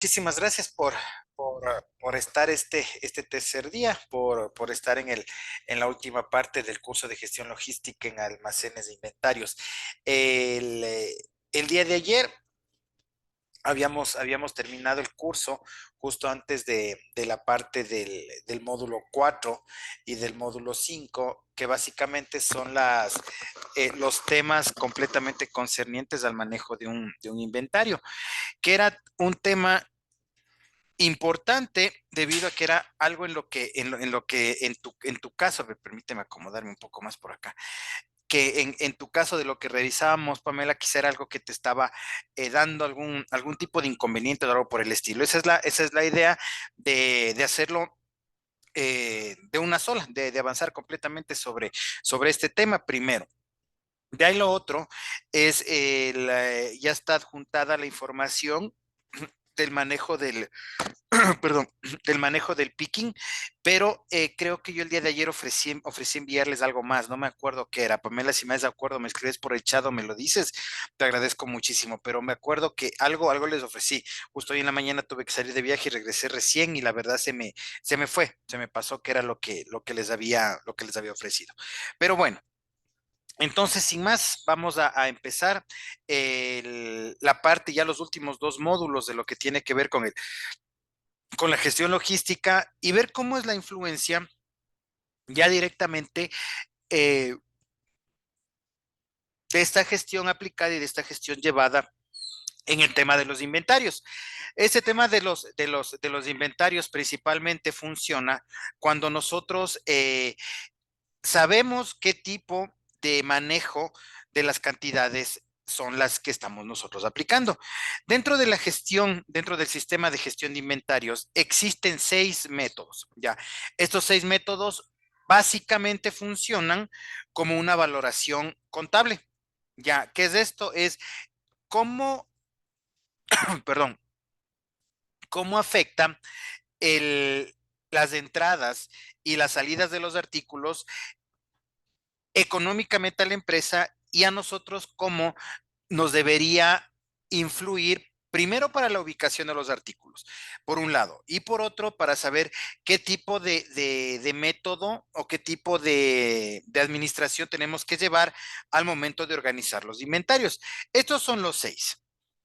Muchísimas gracias por estar este tercer día, por estar en la última parte del curso de gestión logística en almacenes de inventarios. El, eh, el día de ayer habíamos terminado el curso justo antes de la parte del módulo 4 y del módulo 5, que básicamente son los temas completamente concernientes al manejo de un inventario, que era un tema importante debido a que era algo en tu caso, permíteme acomodarme un poco más por acá, que en tu caso de lo que revisábamos, Pamela, quizá era algo que te estaba dando algún tipo de inconveniente o algo por el estilo. Esa es la idea de hacerlo de una sola, de avanzar completamente sobre este tema primero. De ahí lo otro es, ya está adjuntada la información del manejo perdón, del manejo del picking, pero creo que yo el día de ayer ofrecí enviarles algo más, no me acuerdo qué era. Pamela, si me das de acuerdo, me escribes por el chat o me lo dices, te agradezco muchísimo, pero me acuerdo que algo les ofrecí. Justo hoy en la mañana tuve que salir de viaje y regresé recién y la verdad se me pasó que era lo que les había ofrecido. Pero bueno. Entonces, sin más, vamos a empezar la parte, ya los últimos dos módulos de lo que tiene que ver con la gestión logística y ver cómo es la influencia ya directamente eh, de esta gestión aplicada y de esta gestión llevada en el tema de los inventarios. Este tema de los inventarios principalmente funciona cuando nosotros sabemos qué tipo de manejo de las cantidades son las que estamos nosotros aplicando. Dentro de la gestión, dentro del sistema de gestión de inventarios, existen 6 métodos, ¿ya? Estos 6 métodos básicamente funcionan como una valoración contable, ¿ya? ¿Qué es esto? Es cómo, perdón, cómo afecta el, las entradas y las salidas de los artículos económicamente a la empresa y a nosotros cómo nos debería influir primero para la ubicación de los artículos, por un lado, y por otro, para saber qué tipo de método o qué tipo de administración tenemos que llevar al momento de organizar los inventarios. Estos son los 6.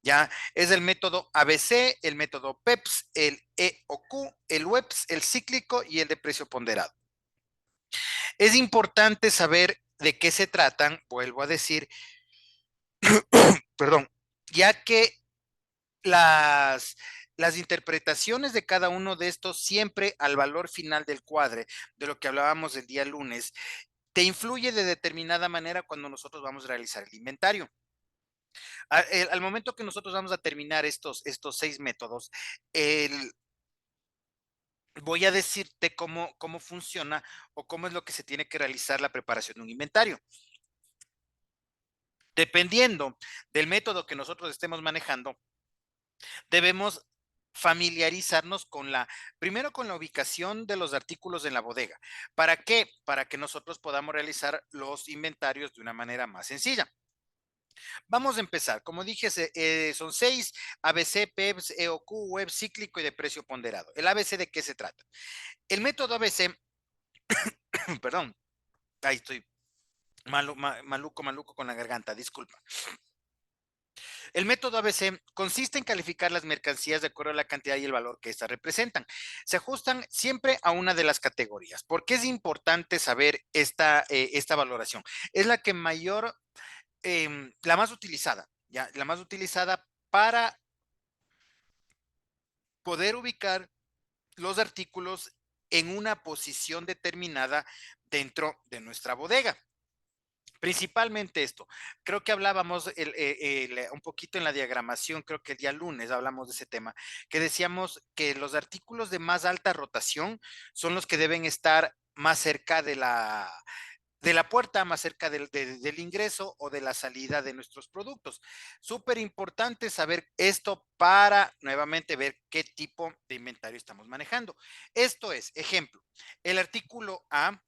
Ya es el método ABC, el método PEPS, el EOQ, el WEPS, el cíclico y el de precio ponderado. Es importante saber de qué se tratan, vuelvo a decir, perdón, ya que las interpretaciones de cada uno de estos siempre al valor final del cuadre, de lo que hablábamos el día lunes, te influye de determinada manera cuando nosotros vamos a realizar el inventario. Al momento que nosotros vamos a terminar estos 6 métodos, el, voy a decirte cómo funciona o cómo es lo que se tiene que realizar la preparación de un inventario. Dependiendo del método que nosotros estemos manejando, debemos familiarizarnos primero con la ubicación de los artículos en la bodega. ¿Para qué? Para que nosotros podamos realizar los inventarios de una manera más sencilla. Vamos a empezar. Como dije, son 6: ABC, PEPS, EOQ, web cíclico y de precio ponderado. ¿El ABC de qué se trata? El método ABC, perdón, ahí estoy maluco con la garganta, disculpa. El método ABC consiste en calificar las mercancías de acuerdo a la cantidad y el valor que éstas representan. Se ajustan siempre a una de las categorías. ¿Por qué es importante saber esta valoración? Es la que la más utilizada, ¿ya? La más utilizada para poder ubicar los artículos en una posición determinada dentro de nuestra bodega. Principalmente esto. Creo que hablábamos un poquito en la diagramación, creo que el día lunes hablamos de ese tema, que decíamos que los artículos de más alta rotación son los que deben estar más cerca de la puerta, más cerca del ingreso o de la salida de nuestros productos. Súper importante saber esto para nuevamente ver qué tipo de inventario estamos manejando. Esto es, ejemplo, el artículo A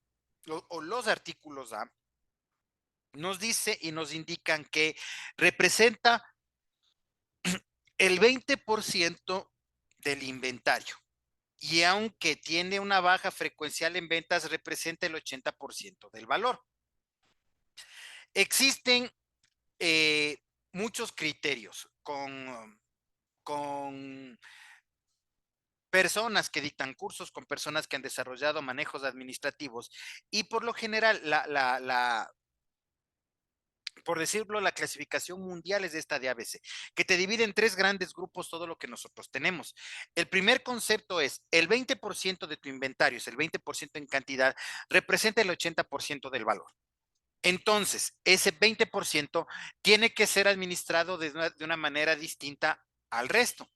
o los artículos A nos dice y nos indican que representa el 20% del inventario. Y aunque tiene una baja frecuencial en ventas, representa el 80% del valor. Existen muchos criterios con personas que dictan cursos, con personas que han desarrollado manejos administrativos y por lo general por decirlo, la clasificación mundial es esta de ABC, que te divide en tres grandes grupos todo lo que nosotros tenemos. El primer concepto es el 20% de tu inventario, es el 20% en cantidad, representa el 80% del valor. Entonces, ese 20% tiene que ser administrado de una manera distinta al resto.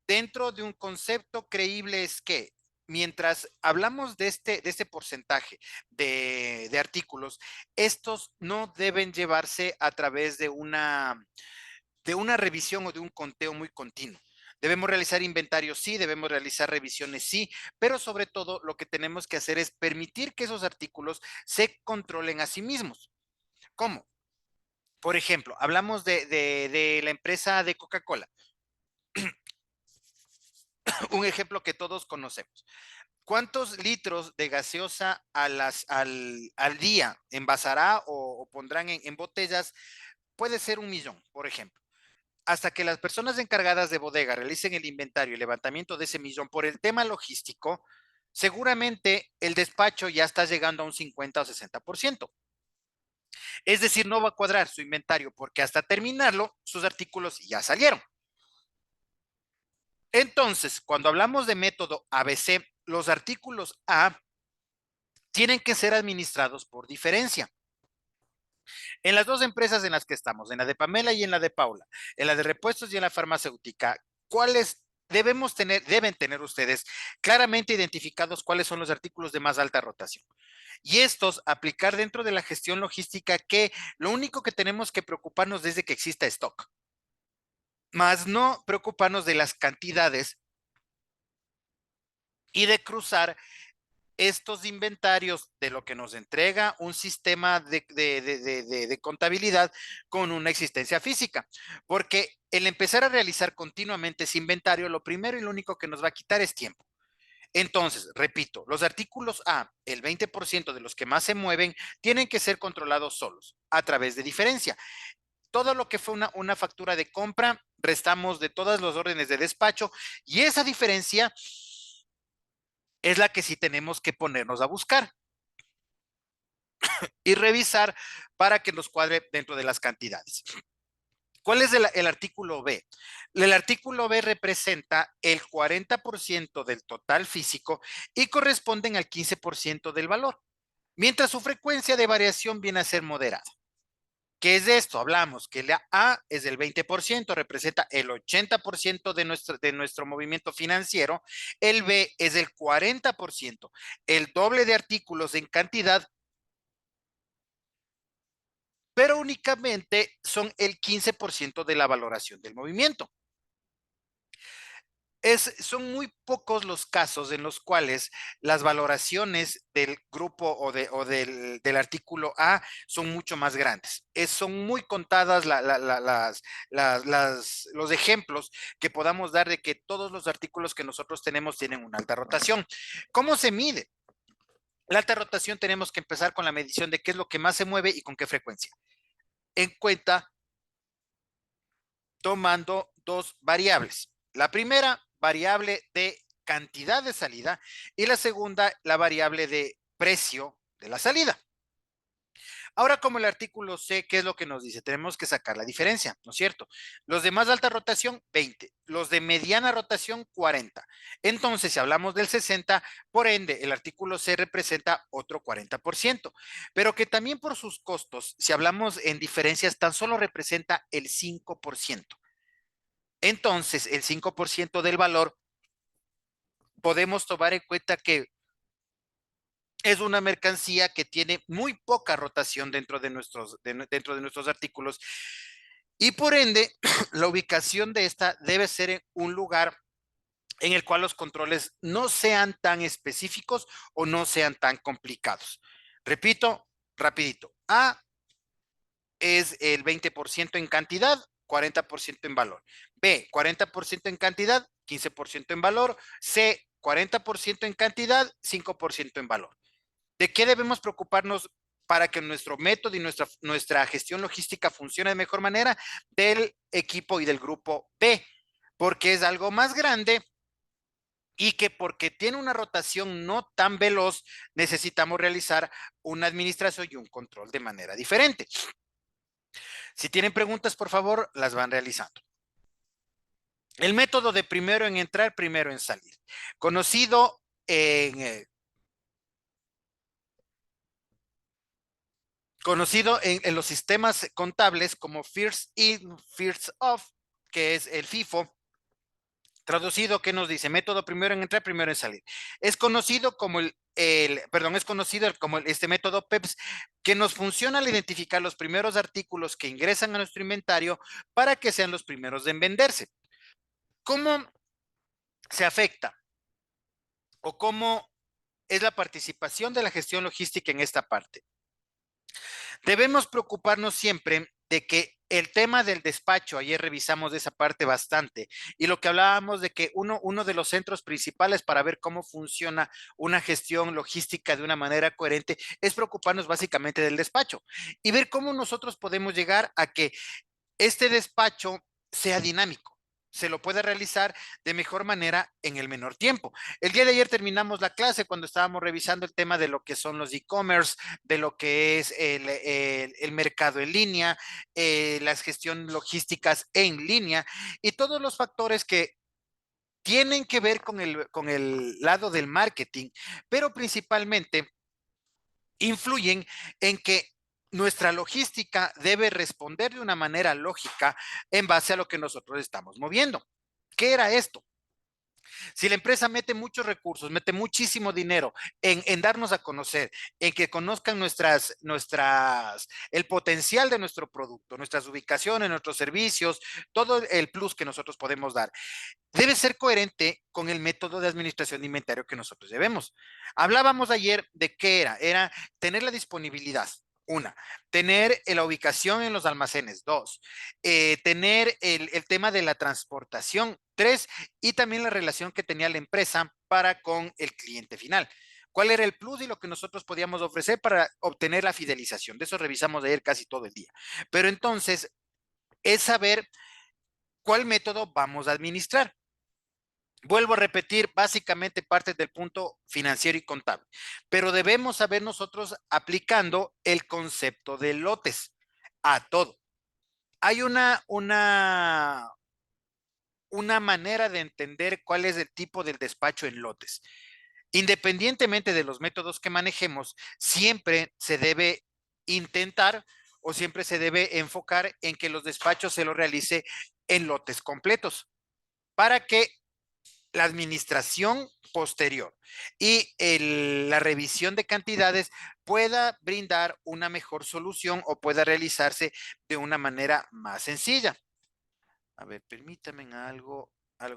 Dentro de un concepto creíble es que mientras hablamos de este porcentaje de artículos, estos no deben llevarse a través de una revisión o de un conteo muy continuo. Debemos realizar inventarios, sí, debemos realizar revisiones, sí, pero sobre todo lo que tenemos que hacer es permitir que esos artículos se controlen a sí mismos. ¿Cómo? Por ejemplo, hablamos de la empresa de Coca-Cola, un ejemplo que todos conocemos. ¿Cuántos litros de gaseosa al día envasará o pondrán en botellas? Puede ser 1 millón, por ejemplo. Hasta que las personas encargadas de bodega realicen el inventario y levantamiento de ese millón por el tema logístico, seguramente el despacho ya está llegando a un 50 o 60%. Es decir, no va a cuadrar su inventario porque hasta terminarlo, sus artículos ya salieron. Entonces, cuando hablamos de método ABC, los artículos A tienen que ser administrados por diferencia. En las dos empresas en las que estamos, en la de Pamela y en la de Paula, en la de repuestos y en la farmacéutica, ¿cuáles deben tener ustedes claramente identificados cuáles son los artículos de más alta rotación? Y estos aplicar dentro de la gestión logística que lo único que tenemos que preocuparnos es de que exista stock, más no preocuparnos de las cantidades y de cruzar estos inventarios de lo que nos entrega un sistema de contabilidad con una existencia física. Porque el empezar a realizar continuamente ese inventario, lo primero y lo único que nos va a quitar es tiempo. Entonces, repito, los artículos A, el 20% de los que más se mueven, tienen que ser controlados solos, a través de diferencia. Todo lo que fue una factura de compra, restamos de todas los órdenes de despacho y esa diferencia es la que sí tenemos que ponernos a buscar y revisar para que nos cuadre dentro de las cantidades. ¿Cuál es el artículo B? El artículo B representa el 40% del total físico y corresponden al 15% del valor, mientras su frecuencia de variación viene a ser moderada. ¿Qué es de esto? Hablamos que la A es del 20%, representa el 80% de nuestro movimiento financiero, el B es del 40%, el doble de artículos en cantidad, pero únicamente son el 15% de la valoración del movimiento. Son muy pocos los casos en los cuales las valoraciones del grupo del artículo A son mucho más grandes. Son muy contadas los ejemplos que podamos dar de que todos los artículos que nosotros tenemos tienen una alta rotación. ¿Cómo se mide? La alta rotación tenemos que empezar con la medición de qué es lo que más se mueve y con qué frecuencia. En cuenta tomando dos variables. La primera, variable de cantidad de salida y la segunda, la variable de precio de la salida. Ahora, como el artículo C, ¿qué es lo que nos dice? Tenemos que sacar la diferencia, ¿no es cierto? Los de más alta rotación, 20. Los de mediana rotación, 40. Entonces, si hablamos del 60, por ende, el artículo C representa otro 40%, pero que también por sus costos, si hablamos en diferencias, tan solo representa el 5%. Entonces, el 5% del valor podemos tomar en cuenta que es una mercancía que tiene muy poca rotación dentro de nuestros artículos y por ende la ubicación de esta debe ser en un lugar en el cual los controles no sean tan específicos o no sean tan complicados. Repito, rapidito. A es el 20% en cantidad, 40% en valor. B, 40% en cantidad, 15% en valor. C, 40% en cantidad, 5% en valor. ¿De qué debemos preocuparnos para que nuestro método y nuestra gestión logística funcione de mejor manera? Del equipo y del grupo B, porque es algo más grande y que porque tiene una rotación no tan veloz, necesitamos realizar una administración y un control de manera diferente. Si tienen preguntas, por favor, las van realizando. El método de primero en entrar, primero en salir, conocido en los sistemas contables como First In, First Off, que es el FIFO. Traducido, ¿qué nos dice? Método primero en entrar, primero en salir. Es conocido como este método PEPS, que nos funciona al identificar los primeros artículos que ingresan a nuestro inventario para que sean los primeros en venderse. ¿Cómo se afecta o cómo es la participación de la gestión logística en esta parte? Debemos preocuparnos siempre de que el tema del despacho, ayer revisamos esa parte bastante, y lo que hablábamos de que uno de los centros principales para ver cómo funciona una gestión logística de una manera coherente es preocuparnos básicamente del despacho y ver cómo nosotros podemos llegar a que este despacho sea dinámico, se lo puede realizar de mejor manera en el menor tiempo. El día de ayer terminamos la clase cuando estábamos revisando el tema de lo que son los e-commerce, de lo que es el mercado en línea, las gestiones logísticas en línea y todos los factores que tienen que ver con el lado del marketing, pero principalmente influyen en que nuestra logística debe responder de una manera lógica en base a lo que nosotros estamos moviendo. ¿Qué era esto? Si la empresa mete muchos recursos, mete muchísimo dinero en darnos a conocer, en que conozcan el potencial de nuestro producto, nuestras ubicaciones, nuestros servicios, todo el plus que nosotros podemos dar, debe ser coherente con el método de administración de inventario que nosotros debemos. Hablábamos ayer de qué era tener la disponibilidad. Una, tener la ubicación en los almacenes. Dos, tener el tema de la transportación. Tres, y también la relación que tenía la empresa para con el cliente final. ¿Cuál era el plus y lo que nosotros podíamos ofrecer para obtener la fidelización? De eso revisamos ayer casi todo el día. Pero entonces, es saber cuál método vamos a administrar. Vuelvo a repetir básicamente partes del punto financiero y contable, pero debemos saber nosotros aplicando el concepto de lotes a todo. Hay una manera de entender cuál es el tipo del despacho en lotes. Independientemente de los métodos que manejemos, siempre se debe intentar o siempre se debe enfocar en que los despachos se los realice en lotes completos para que la administración posterior y la revisión de cantidades pueda brindar una mejor solución o pueda realizarse de una manera más sencilla. A ver, permítanme algo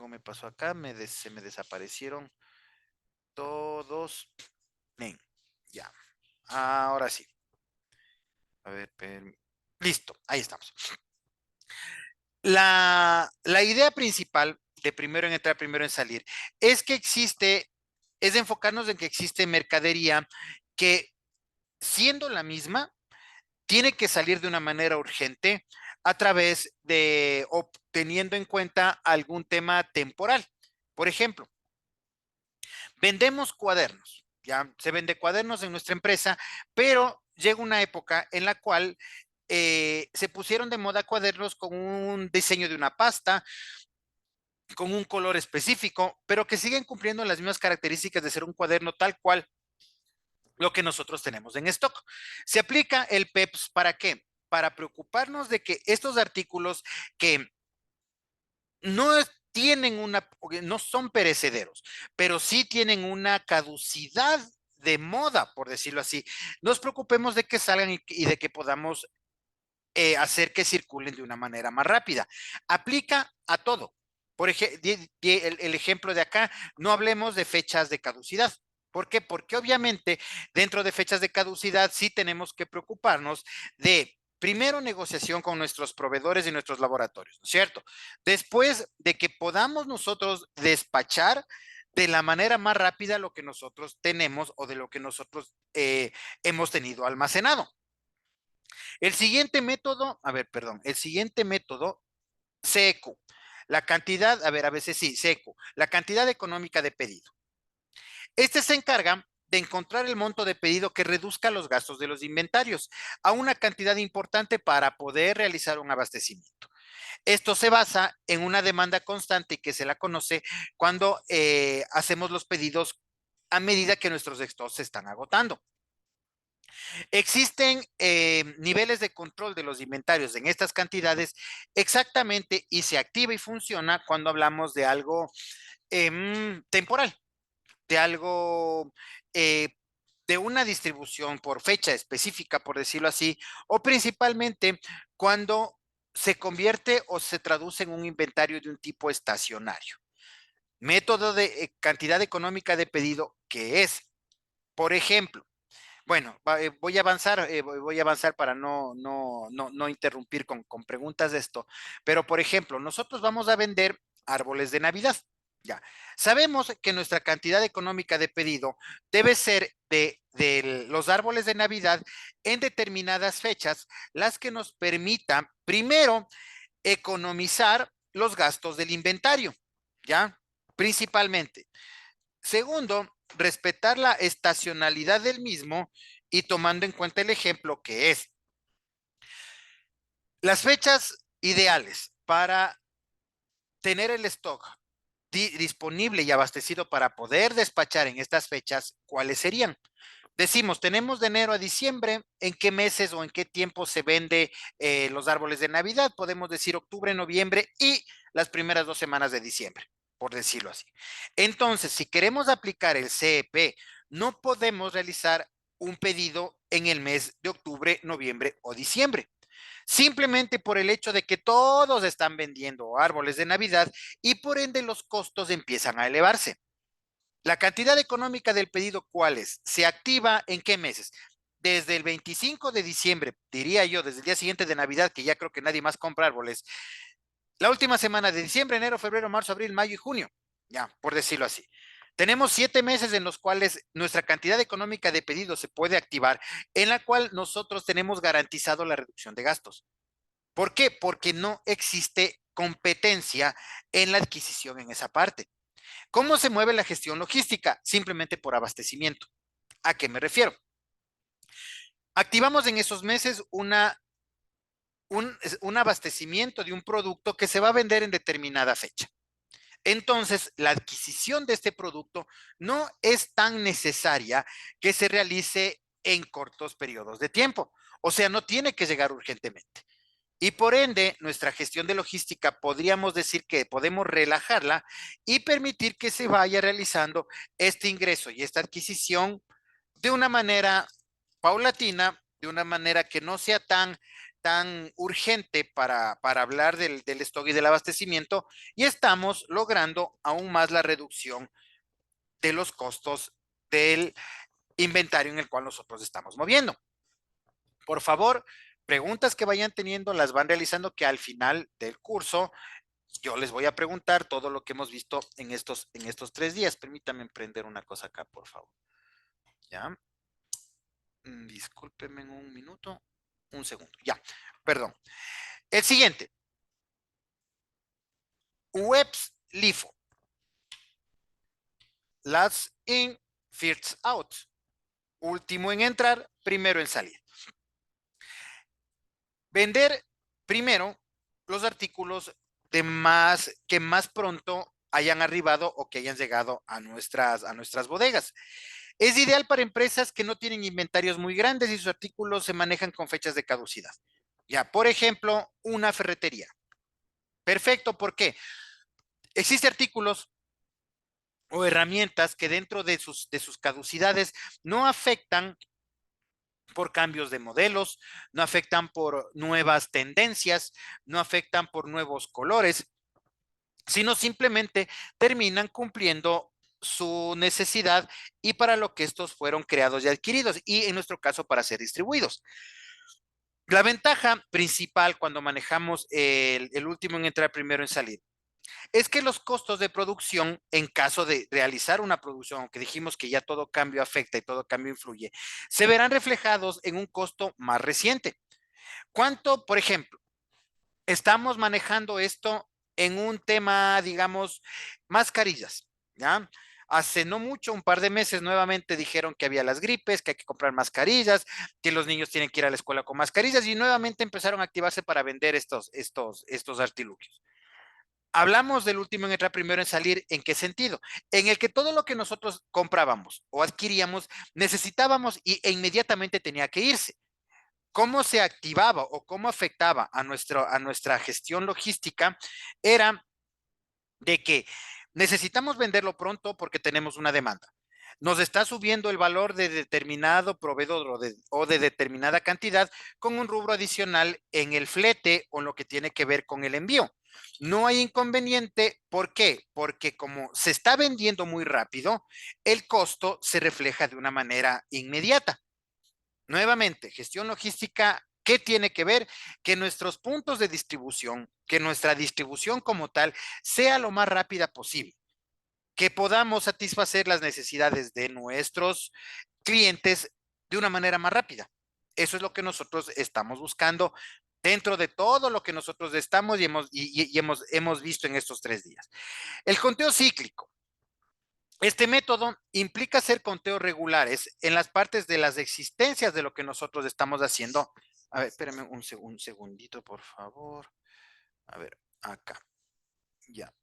me pasó acá, se me desaparecieron todos. Bien, ya, ahora sí. A ver, listo, ahí estamos. La idea principal de primero en entrar, primero en salir, es es de enfocarnos en que existe mercadería que, siendo la misma, tiene que salir de una manera urgente a través de o teniendo en cuenta algún tema temporal. Por ejemplo, vendemos cuadernos, ya se vende cuadernos en nuestra empresa, pero llega una época en la cual se pusieron de moda cuadernos con un diseño de una pasta, con un color específico, pero que siguen cumpliendo las mismas características de ser un cuaderno tal cual lo que nosotros tenemos en stock. Se aplica el PEPS ¿para qué? Para preocuparnos de que estos artículos que no tienen no son perecederos, pero sí tienen una caducidad de moda, por decirlo así. Nos preocupemos de que salgan y de que podamos hacer que circulen de una manera más rápida. Aplica a todo. Por ejemplo, el ejemplo de acá, no hablemos de fechas de caducidad. ¿Por qué? Porque obviamente dentro de fechas de caducidad sí tenemos que preocuparnos de primero negociación con nuestros proveedores y nuestros laboratorios, ¿no es cierto? Después de que podamos nosotros despachar de la manera más rápida lo que nosotros tenemos o de lo que nosotros hemos tenido almacenado. El siguiente método, a ver, perdón, el siguiente método, CEQ, la cantidad, a veces sí, CEQ, la cantidad económica de pedido. Este se encarga de encontrar el monto de pedido que reduzca los gastos de los inventarios a una cantidad importante para poder realizar un abastecimiento. Esto se basa en una demanda constante que se la conoce cuando hacemos los pedidos a medida que nuestros stocks se están agotando. Existen niveles de control de los inventarios en estas cantidades exactamente y se activa y funciona cuando hablamos de algo temporal, de algo, eh, de una distribución por fecha específica, por decirlo así, o principalmente cuando se convierte o se traduce en un inventario de un tipo estacionario. Método de cantidad económica de pedido, que es, por ejemplo, bueno, voy a avanzar para no interrumpir con preguntas de esto, pero por ejemplo, nosotros vamos a vender árboles de Navidad. Ya, sabemos que nuestra cantidad económica de pedido debe ser de los árboles de Navidad en determinadas fechas, las que nos permitan, primero, economizar los gastos del inventario, ¿ya? Principalmente. Segundo, respetar la estacionalidad del mismo y tomando en cuenta el ejemplo que es las fechas ideales para tener el stock disponible y abastecido para poder despachar en estas fechas, ¿cuáles serían? Decimos, tenemos de enero a diciembre, ¿en qué meses o en qué tiempo se vende los árboles de Navidad? Podemos decir octubre, noviembre y las primeras 2 semanas de diciembre, por decirlo así. Entonces, si queremos aplicar el CEP, no podemos realizar un pedido en el mes de octubre, noviembre o diciembre, simplemente por el hecho de que todos están vendiendo árboles de Navidad y por ende los costos empiezan a elevarse. La cantidad económica del pedido, ¿cuál es? ¿Se activa en qué meses? Desde el 25 de diciembre, diría yo, desde el día siguiente de Navidad, que ya creo que nadie más compra árboles, la última semana de diciembre, enero, febrero, marzo, abril, mayo y junio, ya, por decirlo así. Tenemos 7 meses en los cuales nuestra cantidad económica de pedido se puede activar, en la cual nosotros tenemos garantizado la reducción de gastos. ¿Por qué? Porque no existe competencia en la adquisición en esa parte. ¿Cómo se mueve la gestión logística? Simplemente por abastecimiento. ¿A qué me refiero? Activamos en esos meses un abastecimiento de un producto que se va a vender en determinada fecha. Entonces, la adquisición de este producto no es tan necesaria que se realice en cortos periodos de tiempo. O sea, no tiene que llegar urgentemente. Y por ende, nuestra gestión de logística podríamos decir que podemos relajarla y permitir que se vaya realizando este ingreso y esta adquisición de una manera paulatina, de una manera que no sea tan urgente para hablar del stock y del abastecimiento, y estamos logrando aún más la reducción de los costos del inventario en el cual nosotros estamos moviendo. Por favor, preguntas que vayan teniendo las van realizando, que al final del curso yo les voy a preguntar todo lo que hemos visto en estos 3 días. Permítanme emprender una cosa acá, por favor. ¿Ya? Discúlpenme un minuto, un segundo. Ya, perdón. El siguiente. Webs LIFO. Last in, first out. Último en entrar, primero en salir. Vender primero los artículos que más pronto hayan arribado o que hayan llegado a nuestras bodegas. Es ideal para empresas que no tienen inventarios muy grandes y sus artículos se manejan con fechas de caducidad. Ya, por ejemplo, una ferretería. Perfecto, ¿por qué? Existen artículos o herramientas que dentro de sus caducidades no afectan por cambios de modelos, no afectan por nuevas tendencias, no afectan por nuevos colores, sino simplemente terminan cumpliendo su necesidad y para lo que estos fueron creados y adquiridos, y en nuestro caso para ser distribuidos. La ventaja principal cuando manejamos el último en entrar, primero en salir, es que los costos de producción, en caso de realizar una producción, aunque dijimos que ya todo cambio afecta y todo cambio influye, se verán reflejados en un costo más reciente. ¿Cuánto, por ejemplo, estamos manejando esto en un tema, digamos, mascarillas? ¿Ya? Hace no mucho, un par de meses, nuevamente dijeron que había las gripes, que hay que comprar mascarillas, que los niños tienen que ir a la escuela con mascarillas y nuevamente empezaron a activarse para vender estos artilugios. Hablamos del último en entrar, primero en salir. ¿En qué sentido? En el que todo lo que nosotros comprábamos o adquiríamos necesitábamos e inmediatamente tenía que irse. ¿Cómo se activaba o cómo afectaba a nuestra gestión logística? Era de que necesitamos venderlo pronto porque tenemos una demanda. Nos está subiendo el valor de determinado proveedor o de determinada cantidad con un rubro adicional en el flete o en lo que tiene que ver con el envío. No hay inconveniente. ¿Por qué? Porque como se está vendiendo muy rápido, el costo se refleja de una manera inmediata. Nuevamente, gestión logística, ¿qué tiene que ver? Que nuestros puntos de distribución, que nuestra distribución como tal sea lo más rápida posible, que podamos satisfacer las necesidades de nuestros clientes de una manera más rápida. Eso es lo que nosotros estamos buscando dentro de todo lo que nosotros estamos hemos visto en estos 3 días. El conteo cíclico. Este método implica hacer conteos regulares en las partes de las existencias de lo que nosotros estamos haciendo. A ver, espérame un segundito, por favor. A ver, acá. Ya,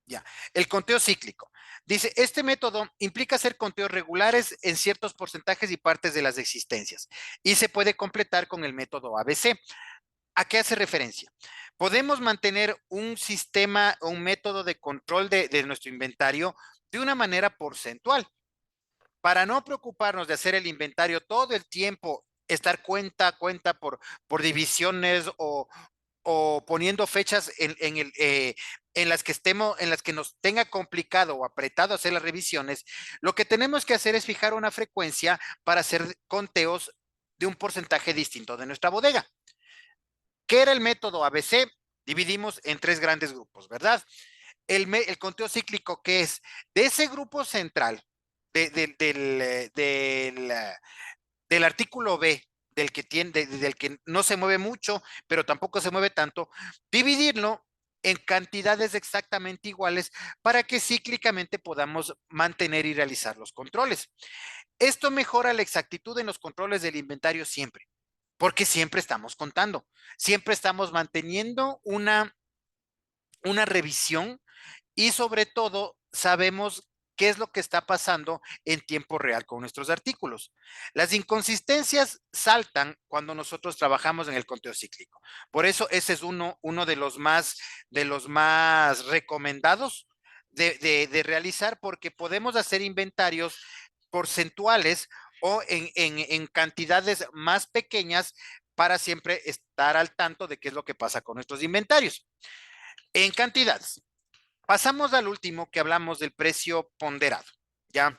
ya. El conteo cíclico. Dice, este método implica hacer conteos regulares en ciertos porcentajes y partes de las existencias y se puede completar con el método ABC. ¿A qué hace referencia? Podemos mantener un sistema o un método de control de nuestro inventario de una manera porcentual. Para no preocuparnos de hacer el inventario todo el tiempo, estar cuenta por divisiones o poniendo fechas en las que estemos, en las que nos tenga complicado o apretado hacer las revisiones, lo que tenemos que hacer es fijar una frecuencia para hacer conteos de un porcentaje distinto de nuestra bodega. ¿Qué era el método ABC? Dividimos en 3 grandes grupos, ¿verdad? El conteo cíclico, que es de ese grupo central, de, de, del artículo B, del que no se mueve mucho, pero tampoco se mueve tanto, dividirlo en cantidades exactamente iguales para que cíclicamente podamos mantener y realizar los controles. Esto mejora la exactitud en los controles del inventario siempre, porque siempre estamos contando, siempre estamos manteniendo una revisión y sobre todo sabemos qué es lo que está pasando en tiempo real con nuestros artículos. Las inconsistencias saltan cuando nosotros trabajamos en el conteo cíclico. Por eso ese es uno de los más recomendados de realizar, porque podemos hacer inventarios porcentuales o en cantidades más pequeñas para siempre estar al tanto de qué es lo que pasa con nuestros inventarios. En cantidades. Pasamos al último, que hablamos del precio ponderado, ¿ya?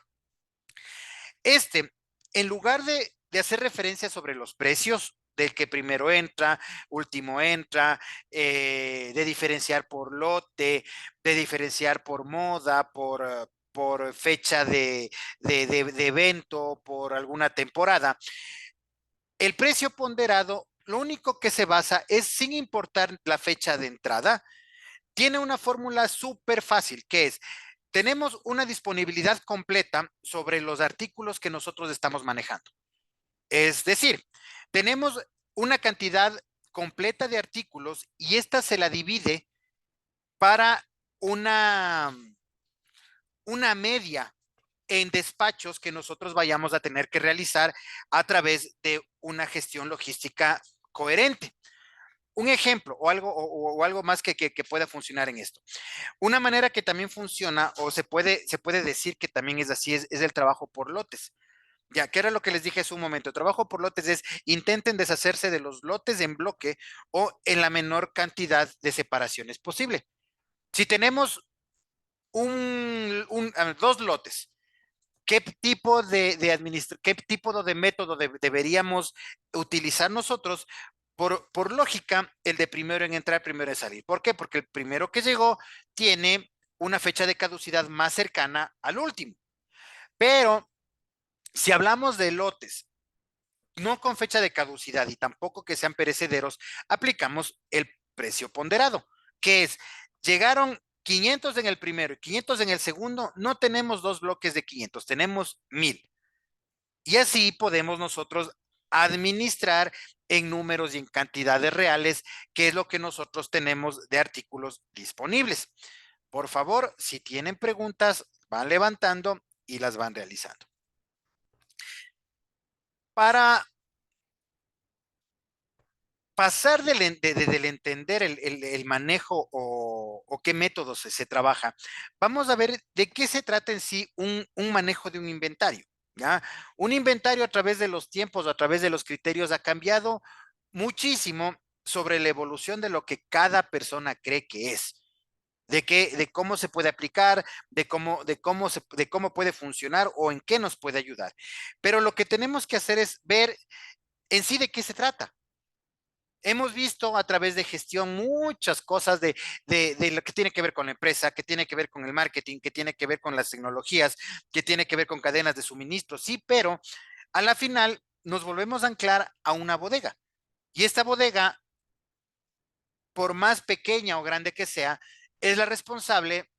Este, en lugar de hacer referencia sobre los precios, del que primero entra, último entra, de diferenciar por lote, de diferenciar por moda, por fecha de evento, por alguna temporada, el precio ponderado, lo único que se basa es, sin importar la fecha de entrada, tiene una fórmula súper fácil, que es, tenemos una disponibilidad completa sobre los artículos que nosotros estamos manejando. Es decir, tenemos una cantidad completa de artículos y esta se la divide para una media en despachos que nosotros vayamos a tener que realizar a través de una gestión logística coherente. Un ejemplo o algo más que pueda funcionar en esto. Una manera que también funciona o se puede decir que también es así, es el trabajo por lotes. Ya, que era lo que les dije hace un momento. El trabajo por lotes es, intenten deshacerse de los lotes en bloque o en la menor cantidad de separaciones posible. Si tenemos 2 lotes qué tipo de método deberíamos utilizar nosotros? Por lógica, el de primero en entrar, primero en salir. ¿Por qué? Porque el primero que llegó tiene una fecha de caducidad más cercana al último. Pero si hablamos de lotes no con fecha de caducidad y tampoco que sean perecederos, aplicamos el precio ponderado, que es, llegaron 500 en el primero y 500 en el segundo, no tenemos dos bloques de 500, tenemos 1000. Y así podemos nosotros administrar en números y en cantidades reales, que es lo que nosotros tenemos de artículos disponibles. Por favor, si tienen preguntas, van levantando y las van realizando. Para pasar del entender el manejo o qué métodos se trabaja, vamos a ver de qué se trata en sí un manejo de un inventario, ¿ya? Un inventario a través de los tiempos, a través de los criterios, ha cambiado muchísimo sobre la evolución de lo que cada persona cree que es. De cómo se puede aplicar, de cómo puede funcionar o en qué nos puede ayudar. Pero lo que tenemos que hacer es ver en sí de qué se trata. Hemos visto a través de gestión muchas cosas de lo que tiene que ver con la empresa, que tiene que ver con el marketing, que tiene que ver con las tecnologías, que tiene que ver con cadenas de suministro, sí, pero a la final nos volvemos a anclar a una bodega. Y esta bodega, por más pequeña o grande que sea, es la responsable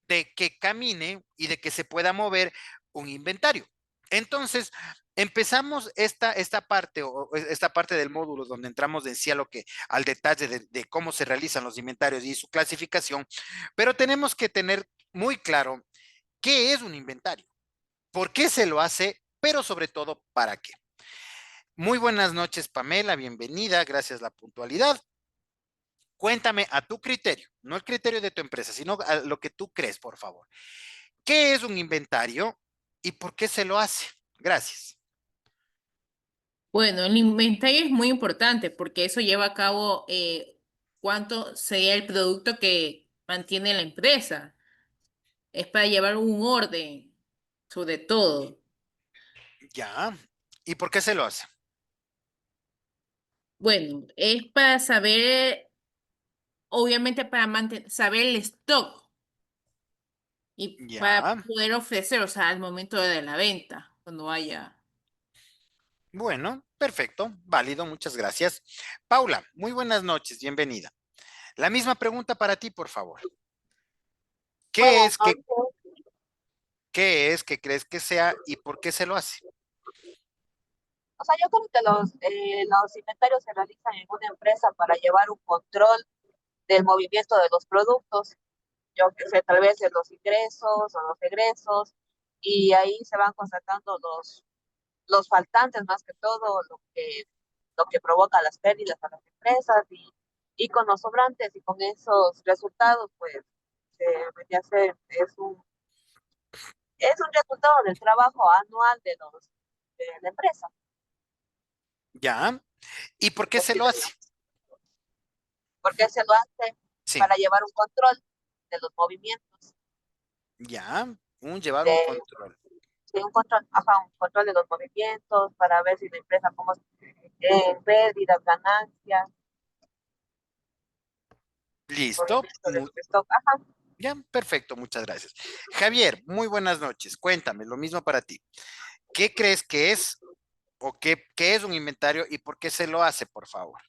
de que camine y de que se pueda mover un inventario. Entonces, empezamos esta parte o esta parte del módulo donde entramos en sí a lo que al detalle de cómo se realizan los inventarios y su clasificación, pero tenemos que tener muy claro qué es un inventario, por qué se lo hace, pero sobre todo para qué. Muy buenas noches, Pamela, bienvenida, gracias la puntualidad. Cuéntame a tu criterio, no el criterio de tu empresa, sino a lo que tú crees, por favor. ¿Qué es un inventario y por qué se lo hace? Gracias. Bueno, el inventario es muy importante porque eso lleva a cabo cuánto sería el producto que mantiene la empresa. Es para llevar un orden sobre todo. Ya. ¿Y por qué se lo hace? Bueno, es para saber, obviamente para saber el stock y para Ya. poder ofrecer, o sea, al momento de la venta, cuando haya. Bueno, perfecto, válido, muchas gracias. Paula, muy buenas noches, bienvenida. La misma pregunta para ti, por favor. ¿Qué Buenas es que, noches. qué es que crees que sea y por qué se lo hace? O sea, yo creo que los inventarios se realizan en una empresa para llevar un control del movimiento de los productos. Yo que sé, tal vez de los ingresos o los egresos, y ahí se van constatando los faltantes más que todo, lo que provoca las pérdidas a las empresas y con los sobrantes y con esos resultados, pues se vendría a ser, es un resultado del trabajo anual de la empresa. Ya. ¿Y por qué se lo hace? Porque se lo hace Sí, para llevar un control de los movimientos, ya. Llevar un de, control. de un control, ajá, un control de los movimientos, para ver si la empresa como pérdidas, ganancias, Listo. movimiento de su stock, ajá. Ya, perfecto, muchas gracias. Javier, muy buenas noches. Cuéntame, lo mismo para ti. ¿Qué crees que es o qué es un inventario y por qué se lo hace, por favor?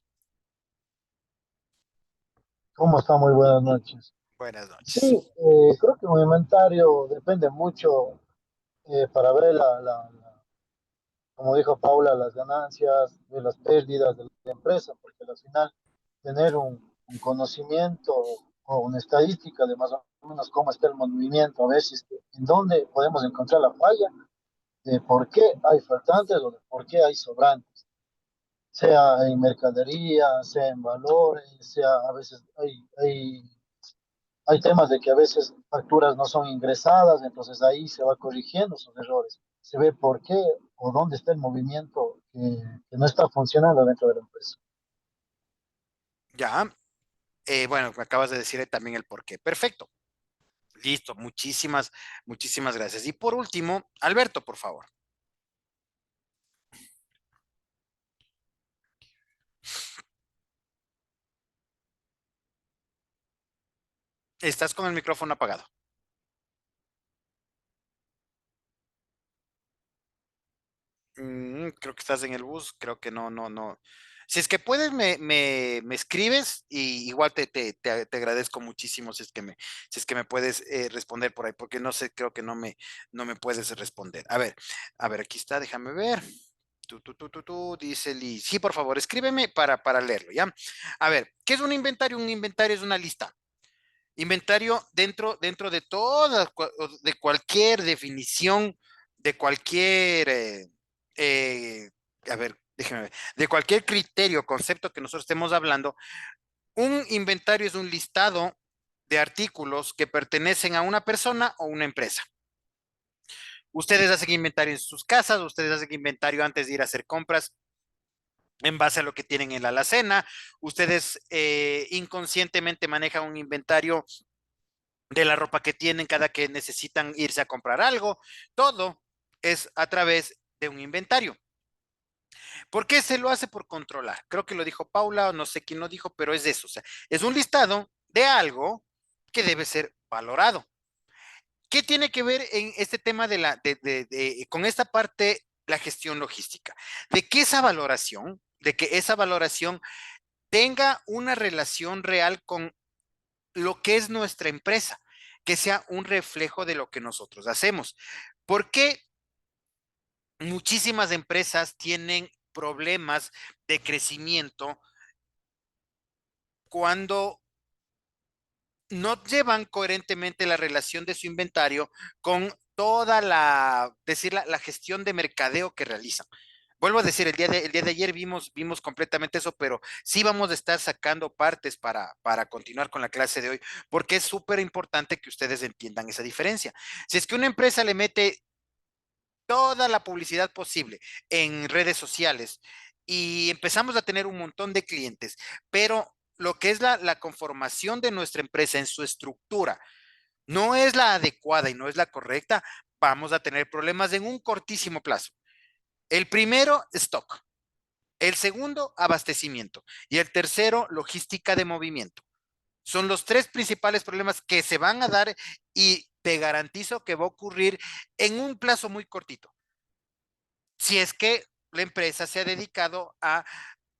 ¿Cómo está? Muy buenas noches. Buenas Sí, noches. creo que un inventario depende mucho para ver como dijo Paula, las ganancias, de las pérdidas de la empresa, porque al final tener un conocimiento o una estadística de más o menos cómo está el movimiento, a ver si en dónde podemos encontrar la falla, de por qué hay faltantes o de por qué hay sobrantes, sea en mercadería, sea en valores, sea a veces hay temas de que a veces facturas no son ingresadas, entonces ahí se va corrigiendo esos errores. Se ve por qué o dónde está el movimiento que no está funcionando dentro de la empresa. Ya, bueno, me acabas de decir también el por qué. Perfecto, Listo, muchísimas gracias. Y por último, Alberto, por favor. Estás con el micrófono apagado. Creo que estás en el bus, creo que no. Si es que puedes, me escribes y igual te agradezco muchísimo si es que me puedes responder por ahí, porque no sé, creo que no me puedes responder. A ver, aquí está, déjame ver. Dice Liz. Sí, por favor, escríbeme para leerlo, ¿ya? A ver, ¿qué es un inventario? Un inventario es una lista. Inventario dentro de toda, de cualquier definición, de cualquier, eh, a ver, déjeme ver, de cualquier criterio, concepto que nosotros estemos hablando, un inventario es un listado de artículos que pertenecen a una persona o una empresa. Ustedes hacen inventario en sus casas, ustedes hacen inventario antes de ir a hacer compras en base a lo que tienen en la alacena, ustedes inconscientemente manejan un inventario de la ropa que tienen cada que necesitan irse a comprar algo. Todo es a través de un inventario. ¿Por qué se lo hace? Por controlar. Creo que lo dijo Paula o no sé quién lo dijo, pero es eso. O sea, es un listado de algo que debe ser valorado. ¿Qué tiene que ver en este tema con esta parte, la gestión logística? De que esa valoración tenga una relación real con lo que es nuestra empresa, que sea un reflejo de lo que nosotros hacemos. ¿Por qué muchísimas empresas tienen problemas de crecimiento cuando no llevan coherentemente la relación de su inventario con toda la gestión de mercadeo que realizan? Vuelvo a decir, el día de ayer vimos completamente eso, pero sí vamos a estar sacando partes para continuar con la clase de hoy, porque es súper importante que ustedes entiendan esa diferencia. Si es que una empresa le mete toda la publicidad posible en redes sociales y empezamos a tener un montón de clientes, pero lo que es la conformación de nuestra empresa en su estructura no es la adecuada y no es la correcta, vamos a tener problemas en un cortísimo plazo. El primero, stock. El segundo, abastecimiento. Y el tercero, logística de movimiento. Son los tres principales problemas que se van a dar y te garantizo que va a ocurrir en un plazo muy cortito. Si es que la empresa se ha dedicado a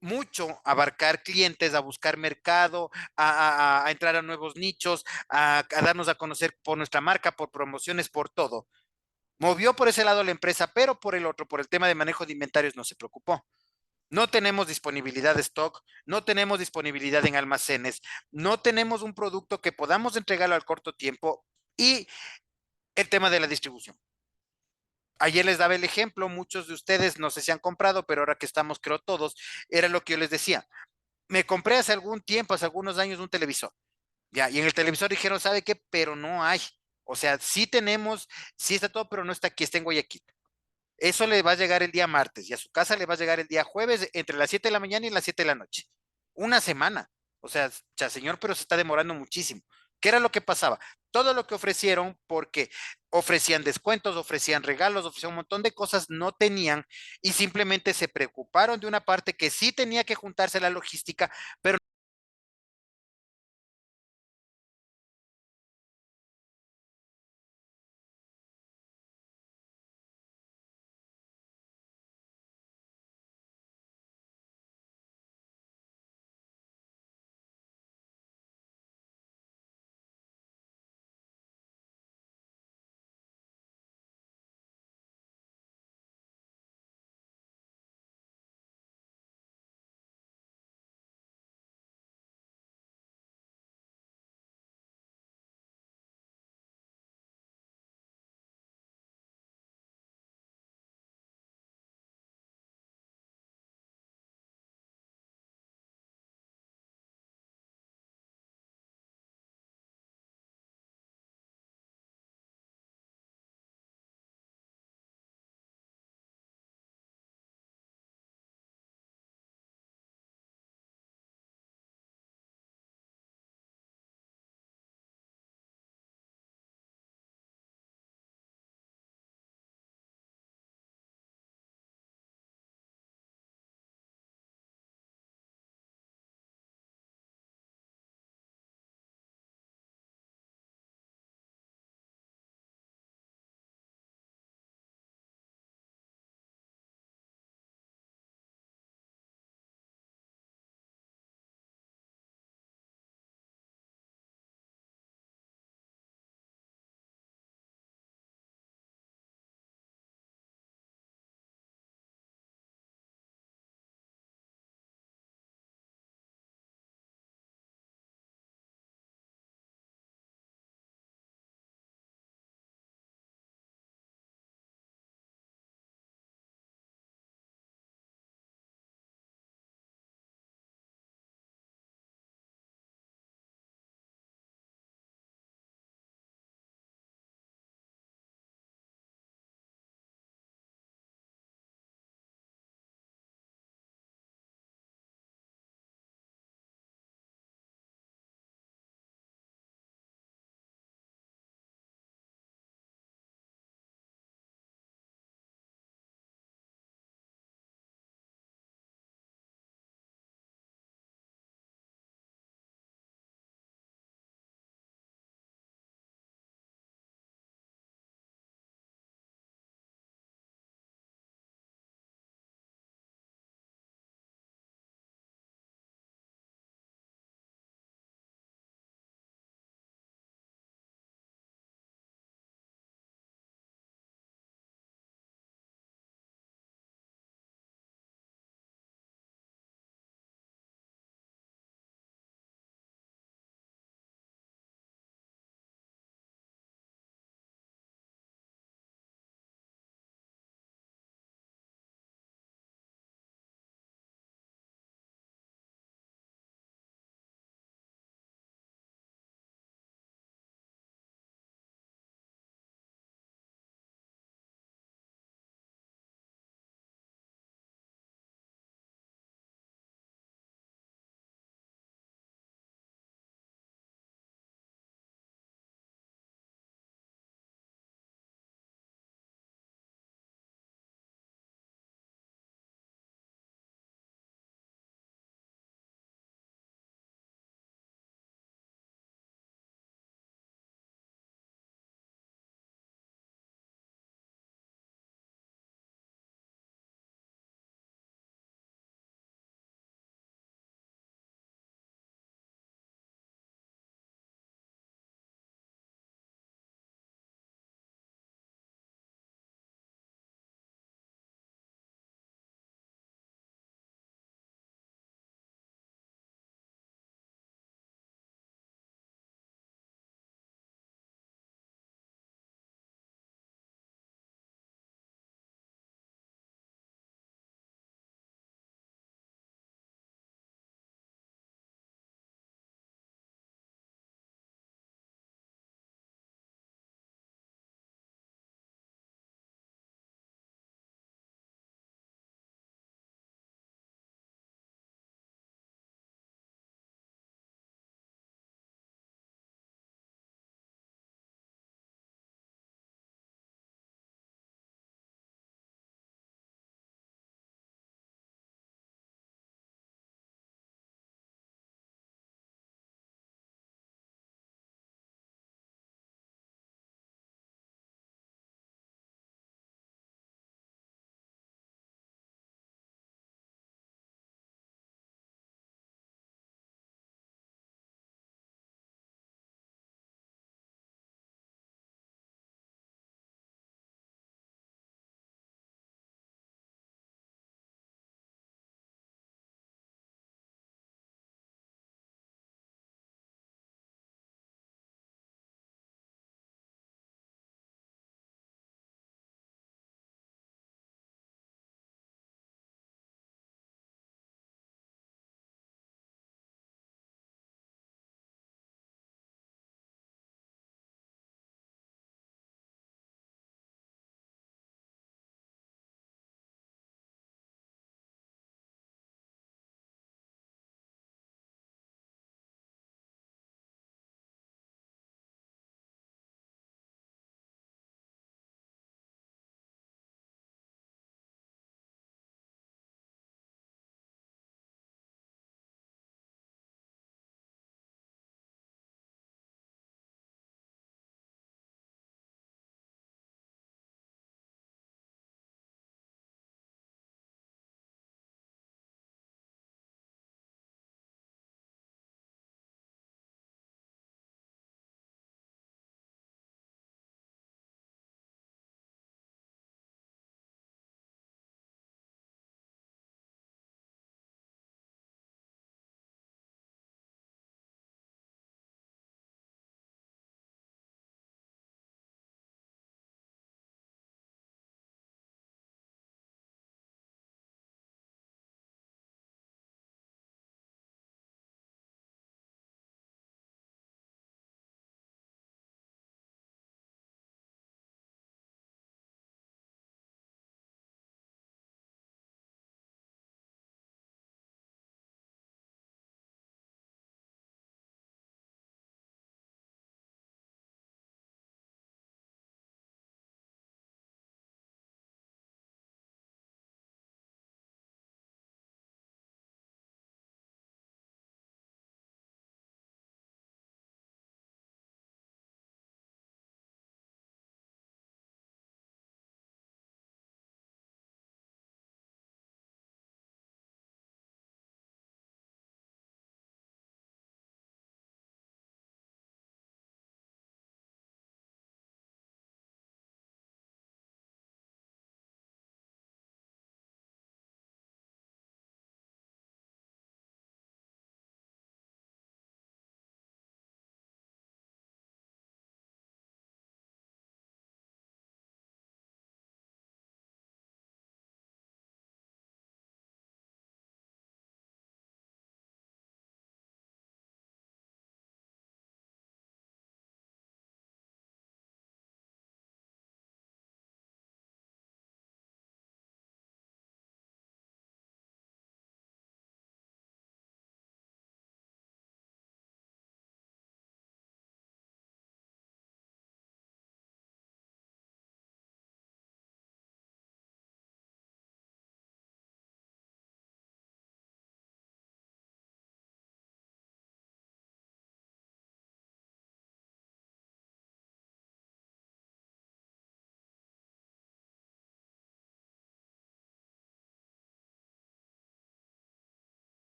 mucho abarcar clientes, a buscar mercado, a entrar a nuevos nichos, a darnos a conocer por nuestra marca, por promociones, por todo. Movió por ese lado la empresa, pero por el otro, por el tema de manejo de inventarios, no se preocupó. No tenemos disponibilidad de stock, no tenemos disponibilidad en almacenes, no tenemos un producto que podamos entregarlo al corto tiempo y el tema de la distribución. Ayer les daba el ejemplo, muchos de ustedes no sé si han comprado, pero ahora que estamos, creo todos, era lo que yo les decía. Me compré hace algún tiempo, hace algunos años, un televisor. Ya, y en el televisor dijeron, ¿sabe qué? Pero no hay. O sea, sí tenemos, sí está todo, pero no está aquí, está en Guayaquil. Eso le va a llegar el día martes y a su casa le va a llegar el día jueves entre las 7 de la mañana y las 7 de la noche. Una semana. O sea, ya señor, pero se está demorando muchísimo. ¿Qué era lo que pasaba? Todo lo que ofrecieron, porque ofrecían descuentos, ofrecían regalos, ofrecían un montón de cosas, no tenían y simplemente se preocuparon de una parte que sí tenía que juntarse la logística, pero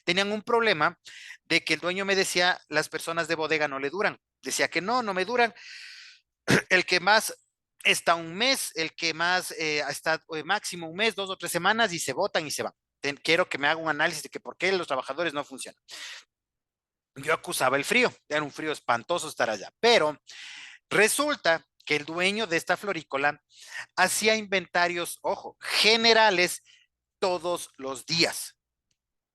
tenían un problema de que el dueño me decía, las personas de bodega no le duran. Decía que no me duran. El que más está un mes, el que más está máximo un mes, 2 o 3 semanas y se votan y se van. Quiero que me haga un análisis de que por qué los trabajadores no funcionan. Yo acusaba el frío, era un frío espantoso estar allá, pero resulta que el dueño de esta florícola hacía inventarios, ojo, generales todos los días.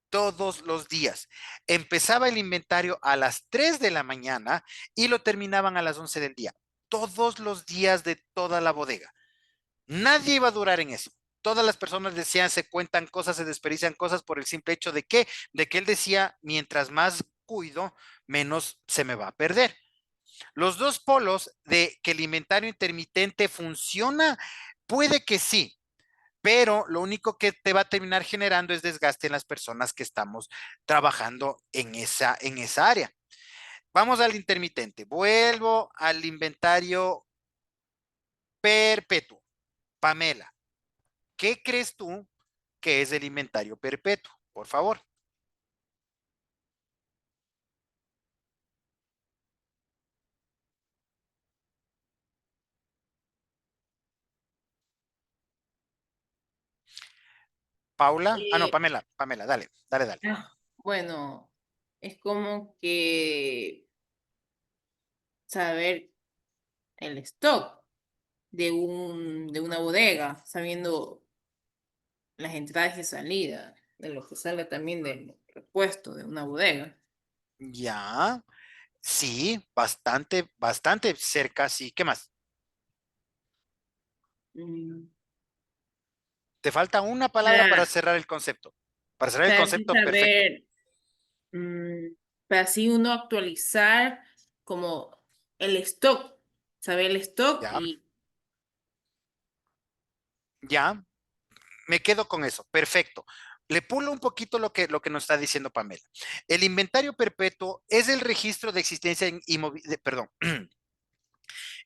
Todos los días. Empezaba el inventario a las 3 de la mañana y lo terminaban a las 11 del día. Todos los días de toda la bodega. Nadie iba a durar en eso. Todas las personas decían, se cuentan cosas, se desperdician cosas por el simple hecho de que él decía, mientras más cuido, menos se me va a perder. Los dos polos de que el inventario intermitente funciona, puede que sí, pero lo único que te va a terminar generando es desgaste en las personas que estamos trabajando en esa área. Vamos al intermitente. Vuelvo al inventario perpetuo. Pamela, ¿qué crees tú que es el inventario perpetuo? Por favor. Paula. Ah, no, Eh, Pamela. Pamela, dale, dale, dale. bueno, es como que saber el stock de una bodega, sabiendo las entradas y salidas, de lo que sale también del repuesto de una bodega. Ya, sí, bastante, bastante cerca, sí. ¿Qué más? Mm, Te falta una palabra para Para, cerrar el concepto. Para cerrar el para así concepto, perfecto. saber, mm, para así uno actualizar como el stock, saber el stock Ya, y ya, me quedo con eso. Perfecto. Le pulo un poquito lo que nos está diciendo Pamela. El inventario perpetuo es el registro de existencia perdón,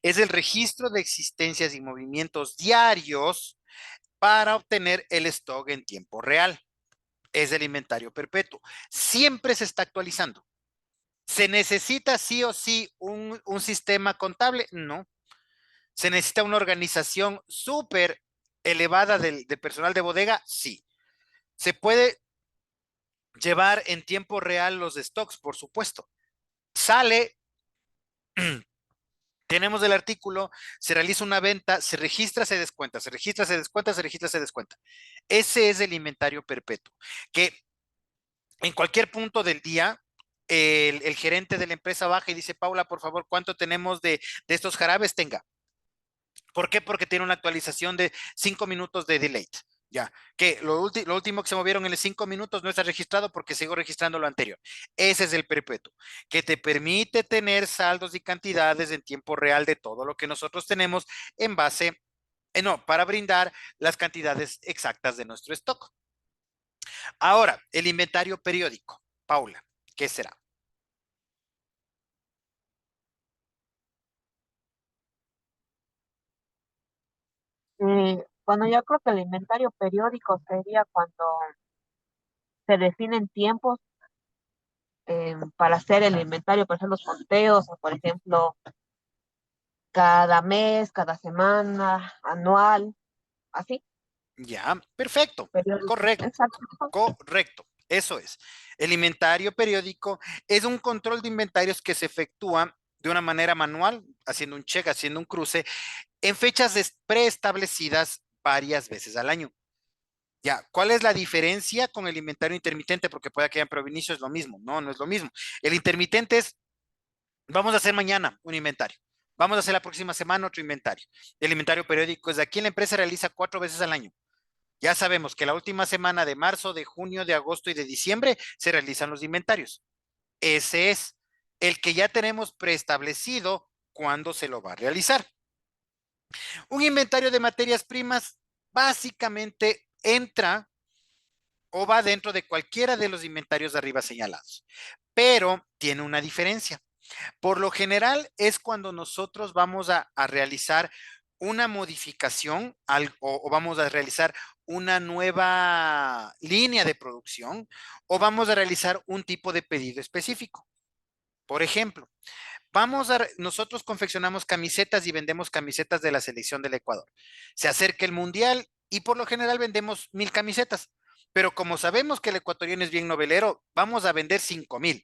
es el registro de existencias y movimientos diarios para obtener el stock en tiempo real. Es el inventario perpetuo. Siempre se está actualizando. ¿Se necesita sí o sí un sistema contable? No. ¿Se necesita una organización súper elevada de personal de bodega? Sí. ¿Se puede llevar en tiempo real los stocks? Por supuesto. Sale, tenemos el artículo, se realiza una venta, se registra, se descuenta, se registra, se descuenta, se registra, se descuenta. Ese es el inventario perpetuo, que en cualquier punto del día, el gerente de la empresa baja y dice, Paula, por favor, ¿cuánto tenemos de estos jarabes? Tenga. ¿Por qué? Porque tiene una actualización de 5 minutos de delay. Ya, que lo último que se movieron en los 5 minutos no está registrado porque sigo registrando lo anterior. Ese es el perpetuo, que te permite tener saldos y cantidades en tiempo real de todo lo que nosotros tenemos en base, no, para brindar las cantidades exactas de nuestro stock. Ahora, el inventario periódico. Paula, ¿qué será? bueno, yo creo que el inventario periódico sería cuando se definen tiempos para hacer el inventario, por ejemplo, los conteos, o por ejemplo, cada mes, cada semana, anual, así, Ya, perfecto, periódico. correcto. Exacto. Correcto, eso es. El inventario periódico es un control de inventarios que se efectúa de una manera manual, haciendo un check, haciendo un cruce, en fechas preestablecidas varias veces al año. Ya, ¿cuál es la diferencia con el inventario intermitente? Porque puede que en inicio es lo mismo. No, no es lo mismo. El intermitente es, vamos a hacer mañana un inventario. Vamos a hacer la próxima semana otro inventario. El inventario periódico es de aquí en la empresa realiza 4 veces al año. Ya sabemos que la última semana de marzo, de junio, de agosto y de diciembre se realizan los inventarios. Ese es el que ya tenemos preestablecido cuándo se lo va a realizar. Un inventario de materias primas básicamente entra o va dentro de cualquiera de los inventarios de arriba señalados, pero tiene una diferencia. Por lo general es cuando nosotros vamos a realizar una modificación o vamos a realizar una nueva línea de producción o vamos a realizar un tipo de pedido específico. Por ejemplo, nosotros confeccionamos camisetas y vendemos camisetas de la selección del Ecuador. Se acerca el mundial y por lo general vendemos 1000 camisetas, pero como sabemos que el ecuatoriano es bien novelero, vamos a vender 5000.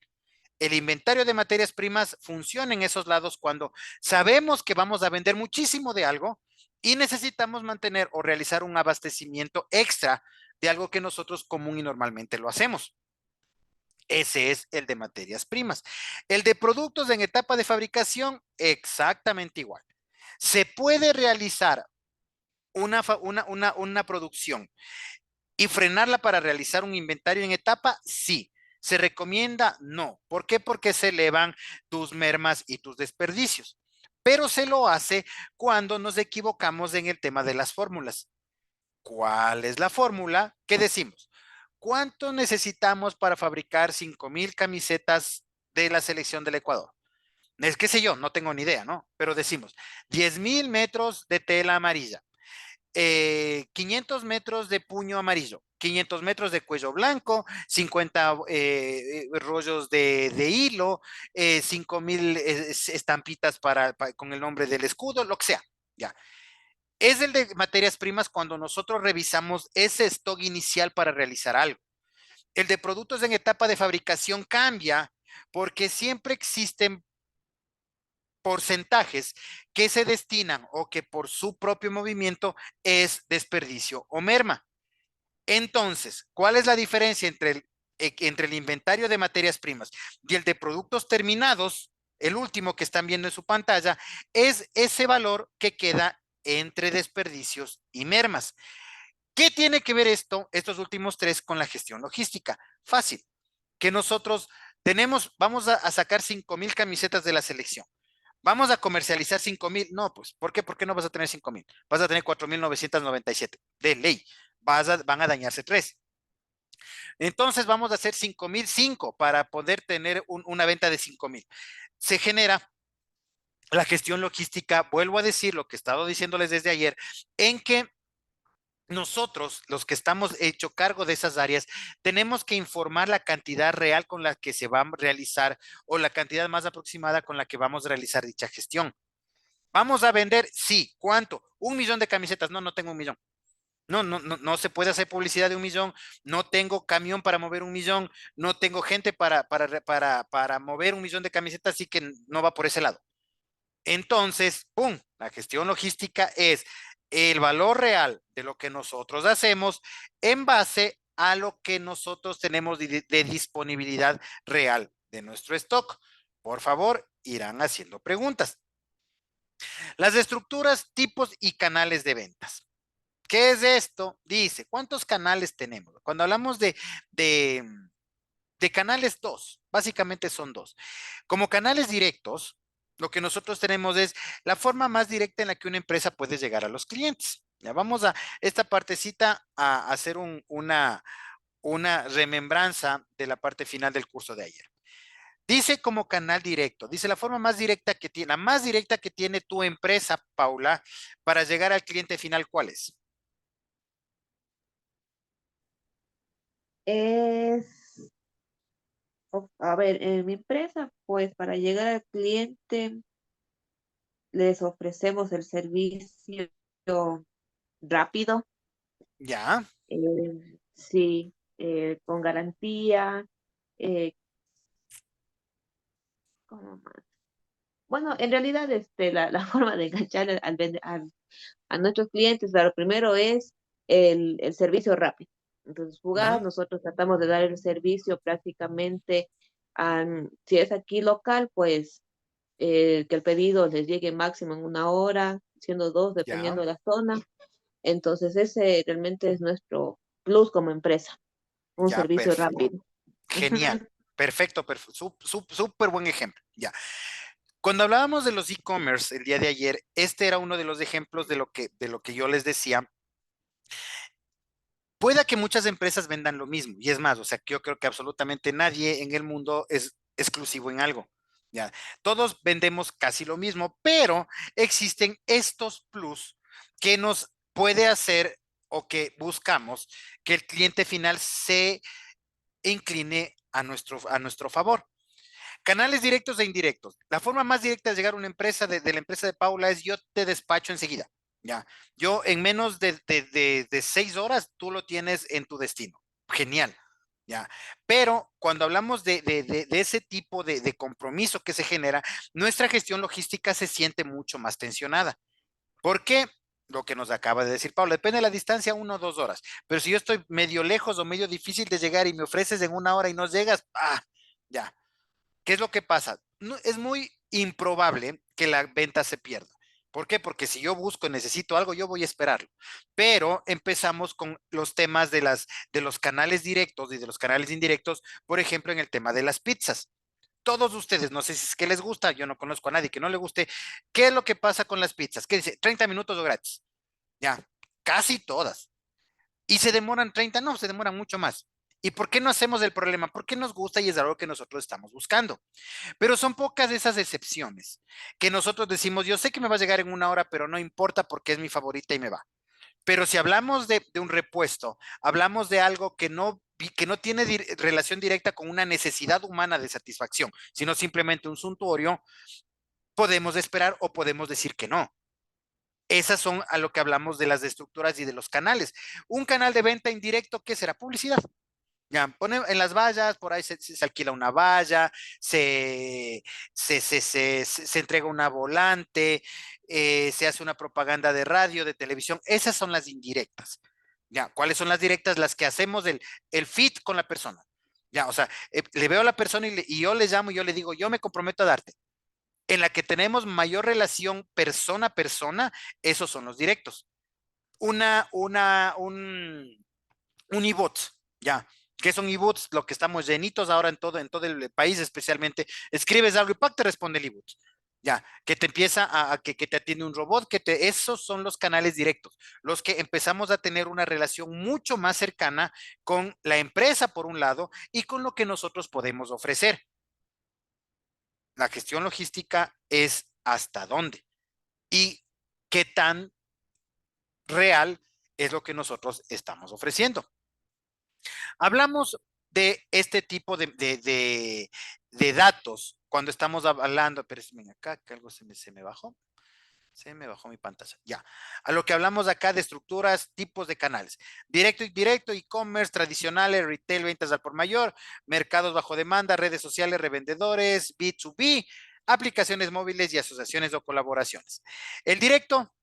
El inventario de materias primas funciona en esos lados cuando sabemos que vamos a vender muchísimo de algo y necesitamos mantener o realizar un abastecimiento extra de algo que nosotros común y normalmente lo hacemos. Ese es el de materias primas. El de productos en etapa de fabricación, exactamente igual. Se puede realizar una producción y frenarla para realizar un inventario en etapa, sí. ¿Se recomienda? No. ¿Por qué? Porque se elevan tus mermas y tus desperdicios. Pero se lo hace cuando nos equivocamos en el tema de las fórmulas. ¿Cuál es la fórmula? ¿Qué decimos? ¿Cuánto necesitamos para fabricar 5000 camisetas de la selección del Ecuador? Es que sé yo, no tengo ni idea, ¿no? Pero decimos 10,000 metros de tela amarilla, 500 metros de puño amarillo, 500 metros de cuello blanco, 50 rollos de hilo, 5000 estampitas con el nombre del escudo, lo que sea, ya. Es el de materias primas cuando nosotros revisamos ese stock inicial para realizar algo. El de productos en etapa de fabricación cambia porque siempre existen porcentajes que se destinan o que por su propio movimiento es desperdicio o merma. Entonces, ¿cuál es la diferencia entre el inventario de materias primas y el de productos terminados? El último que están viendo en su pantalla es ese valor que queda entre desperdicios y mermas. ¿Qué tiene que ver estos últimos tres, con la gestión logística? Fácil, que nosotros vamos a sacar 5000 camisetas de la selección. Vamos a comercializar 5000. No, pues, ¿por qué? ¿Por qué no vas a tener 5000? Vas a tener 4997 de ley. Van a dañarse tres. Entonces vamos a hacer 5005 para poder tener una venta de 5000. Se genera la gestión logística, vuelvo a decir lo que he estado diciéndoles desde ayer, en que nosotros, los que estamos hecho cargo de esas áreas, tenemos que informar la cantidad real con la que se va a realizar o la cantidad más aproximada con la que vamos a realizar dicha gestión. ¿Vamos a vender? Sí. ¿Cuánto? 1,000,000 de camisetas. No, no tengo 1,000,000. No se puede hacer publicidad de 1,000,000. No tengo camión para mover 1,000,000. No tengo gente para mover 1,000,000 de camisetas, así que no va por ese lado. Entonces, ¡pum! La gestión logística es el valor real de lo que nosotros hacemos en base a lo que nosotros tenemos de disponibilidad real de nuestro stock. Por favor, irán haciendo preguntas. Las estructuras, tipos y canales de ventas. ¿Qué es esto? Dice, ¿cuántos canales tenemos? Cuando hablamos de canales, dos, básicamente son dos. Como canales directos, lo que nosotros tenemos es la forma más directa en la que una empresa puede llegar a los clientes. Ya vamos a esta partecita a hacer una remembranza de la parte final del curso de ayer. Dice como canal directo, dice la forma más directa que tiene, la más directa que tiene tu empresa, Paula, para llegar al cliente final, ¿cuál es? Es, a ver, en mi empresa, pues para llegar al cliente les ofrecemos el servicio rápido, Ya, sí, con garantía, eh, ¿cómo más? Bueno, en realidad la forma de enganchar a nuestros clientes, lo primero es el servicio rápido. Entonces, ujú, nosotros tratamos de dar el servicio prácticamente, si es aquí local, pues que el pedido les llegue máximo en 1 hora, siendo dos, ya, dependiendo de la zona. Entonces, ese realmente es nuestro plus como empresa, un ya, servicio perfecto. rápido. Genial, perfecto, súper buen ejemplo. Ya. Cuando hablábamos de los e-commerce el día de ayer, este era uno de los ejemplos de lo que yo les decía. Pueda que muchas empresas vendan lo mismo, y es más, o sea, que yo creo que absolutamente nadie en el mundo es exclusivo en algo. Ya, todos vendemos casi lo mismo, pero existen estos plus que nos puede hacer o que buscamos que el cliente final se incline a nuestro favor. Canales directos e indirectos. La forma más directa de llegar a una empresa, de la empresa de Paula, es yo te despacho enseguida. Ya, yo en menos de 6 horas, tú lo tienes en tu destino. Genial. Ya, pero cuando hablamos de ese tipo de compromiso que se genera, nuestra gestión logística se siente mucho más tensionada. ¿Por qué? Lo que nos acaba de decir Paula, depende de la distancia, 1 o 2 horas. Pero si yo estoy medio lejos o medio difícil de llegar y me ofreces en 1 hora y no llegas, ya. ¿Qué es lo que pasa? No, es muy improbable que la venta se pierda. ¿Por qué? Porque si yo busco, necesito algo, yo voy a esperarlo. Pero empezamos con los temas de los canales directos y de los canales indirectos, por ejemplo, en el tema de las pizzas. Todos ustedes, no sé si es que les gusta, yo no conozco a nadie que no le guste. ¿Qué es lo que pasa con las pizzas? ¿Qué dice? 30 minutos o gratis. Ya, casi todas. ¿Y se demoran 30? No, se demoran mucho más. ¿Y por qué no hacemos el problema? Porque nos gusta y es algo que nosotros estamos buscando. Pero son pocas de esas excepciones que nosotros decimos, yo sé que me va a llegar en 1 hora, pero no importa porque es mi favorita y me va. Pero si hablamos de un repuesto, hablamos de algo que no tiene relación directa con una necesidad humana de satisfacción, sino simplemente un suntuorio, podemos esperar o podemos decir que no. Esas son a lo que hablamos de las estructuras y de los canales. Un canal de venta indirecto, ¿qué será? Publicidad. Ya, pone en las vallas, por ahí se alquila una valla, se entrega una volante, se hace una propaganda de radio, de televisión. Esas son las indirectas. Ya, ¿cuáles son las directas? Las que hacemos el fit con la persona. Ya, o sea, le veo a la persona y yo le llamo y yo le digo, yo me comprometo a darte. En la que tenemos mayor relación persona a persona, esos son los directos. Un e-bot, ya. ¿Qué son e-bots? Lo que estamos llenitos ahora en todo el país, especialmente. Escribes algo y ¡pac! Te responde el e-bot. Ya, que te empieza que te atiende un robot, esos son los canales directos, los que empezamos a tener una relación mucho más cercana con la empresa, por un lado, y con lo que nosotros podemos ofrecer. La gestión logística es hasta dónde y qué tan real es lo que nosotros estamos ofreciendo. Hablamos de este tipo de datos cuando estamos hablando, pero ven acá, que algo se me bajó. Se me bajó mi pantalla. Ya. A lo que hablamos acá de estructuras, tipos de canales. Directo y directo, e-commerce, tradicionales, retail, ventas al por mayor, mercados bajo demanda, redes sociales, revendedores, B2B, aplicaciones móviles y asociaciones o colaboraciones. El directo,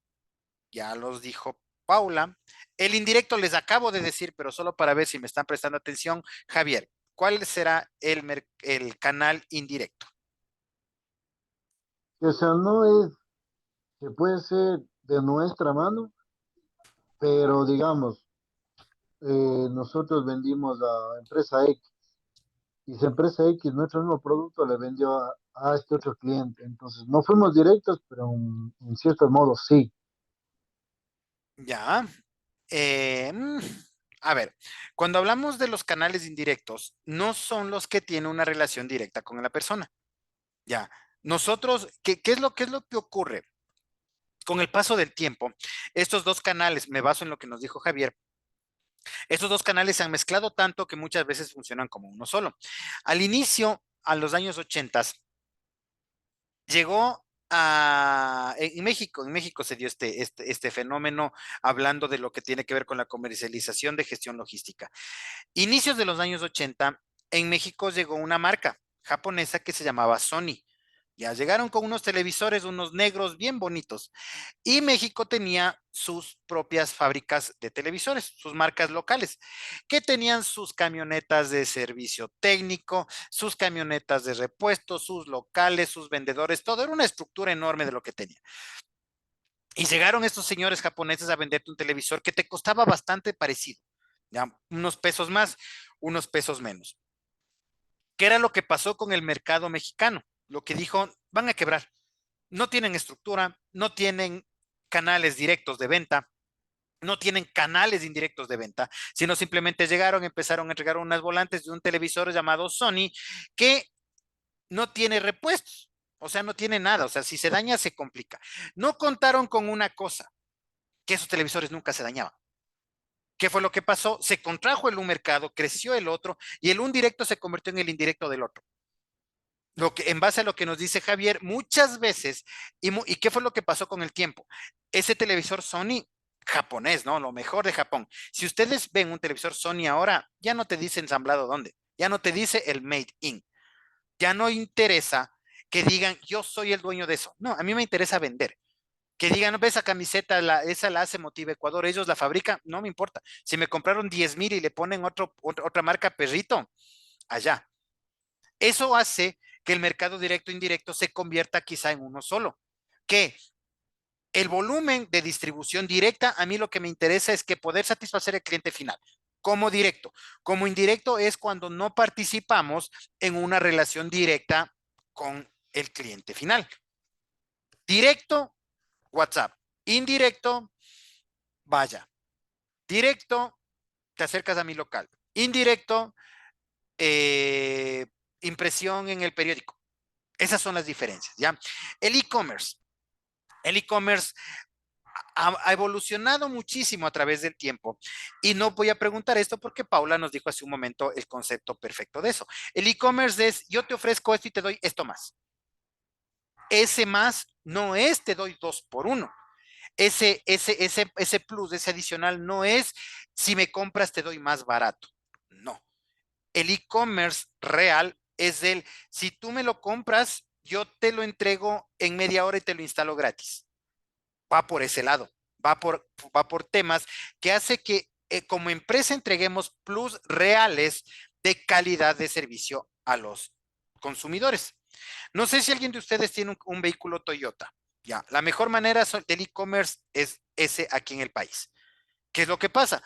ya los dijo Paula. El indirecto les acabo de decir, pero solo para ver si me están prestando atención. Javier, ¿cuál será el canal indirecto? O sea, no es que puede ser de nuestra mano, pero digamos, nosotros vendimos a empresa X y esa empresa X, nuestro mismo producto le vendió a este otro cliente. Entonces, no fuimos directos, pero en cierto modo sí. Ya. Eh, mm, a ver, cuando hablamos de los canales indirectos, no son los que tienen una relación directa con la persona. Ya. Nosotros, qué es lo que ocurre? Con el paso del tiempo, estos dos canales, me baso en lo que nos dijo Javier, estos dos canales se han mezclado tanto que muchas veces funcionan como uno solo. Al inicio, a los años 80, llegó en México se dio este fenómeno hablando de lo que tiene que ver con la comercialización de gestión logística. Inicios de los años 80, en México llegó una marca japonesa que se llamaba Sony. Ya llegaron con unos televisores, unos negros bien bonitos. Y México tenía sus propias fábricas de televisores, sus marcas locales, que tenían sus camionetas de servicio técnico, sus camionetas de repuesto, sus locales, sus vendedores, todo era una estructura enorme de lo que tenía. Y llegaron estos señores japoneses a venderte un televisor que te costaba bastante parecido, ya, unos pesos más, unos pesos menos. ¿Qué era lo que pasó con el mercado mexicano? Lo que dijo, van a quebrar. No tienen estructura, no tienen canales directos de venta, no tienen canales indirectos de venta, sino simplemente llegaron, empezaron a entregar unas volantes de un televisor llamado Sony, que no tiene repuestos, o sea, no tiene nada, o sea, si se daña se complica. No contaron con una cosa, que esos televisores nunca se dañaban. ¿Qué fue lo que pasó? Se contrajo el un mercado, creció el otro y el un directo se convirtió en el indirecto del otro. Lo que, en base a lo que nos dice Javier, muchas veces, ¿y qué fue lo que pasó con el tiempo? Ese televisor Sony japonés, ¿no? Lo mejor de Japón. Si ustedes ven un televisor Sony ahora, ya no te dice ensamblado dónde, ya no te dice el made in, ya no interesa que digan yo soy el dueño de eso. No, a mí me interesa vender. Que digan, no, esa camiseta, esa la hace Motiva Ecuador, ellos la fabrican, no me importa. Si me compraron 10,000 y le ponen otra marca perrito, allá. Eso hace que el mercado directo e indirecto se convierta quizá en uno solo. Que el volumen de distribución directa, a mí lo que me interesa es que poder satisfacer el cliente final, como directo. Como indirecto es cuando no participamos en una relación directa con el cliente final. Directo, WhatsApp. Indirecto, vaya. Directo, te acercas a mi local. Indirecto, eh, impresión en el periódico. Esas son las diferencias, ¿ya? El e-commerce. El e-commerce ha evolucionado muchísimo a través del tiempo y no voy a preguntar esto porque Paula nos dijo hace un momento el concepto perfecto de eso. El e-commerce es yo te ofrezco esto y te doy esto más. Ese más no es te doy 2 por 1. Ese plus, ese adicional no es si me compras te doy más barato. No. El e-commerce real es el si tú me lo compras, yo te lo entrego en media hora y te lo instalo gratis. Va por ese lado, va por temas que hace que como empresa entreguemos plus reales de calidad de servicio a los consumidores. No sé si alguien de ustedes tiene un vehículo Toyota. Ya, la mejor manera del e-commerce es ese aquí en el país. ¿Qué es lo que pasa?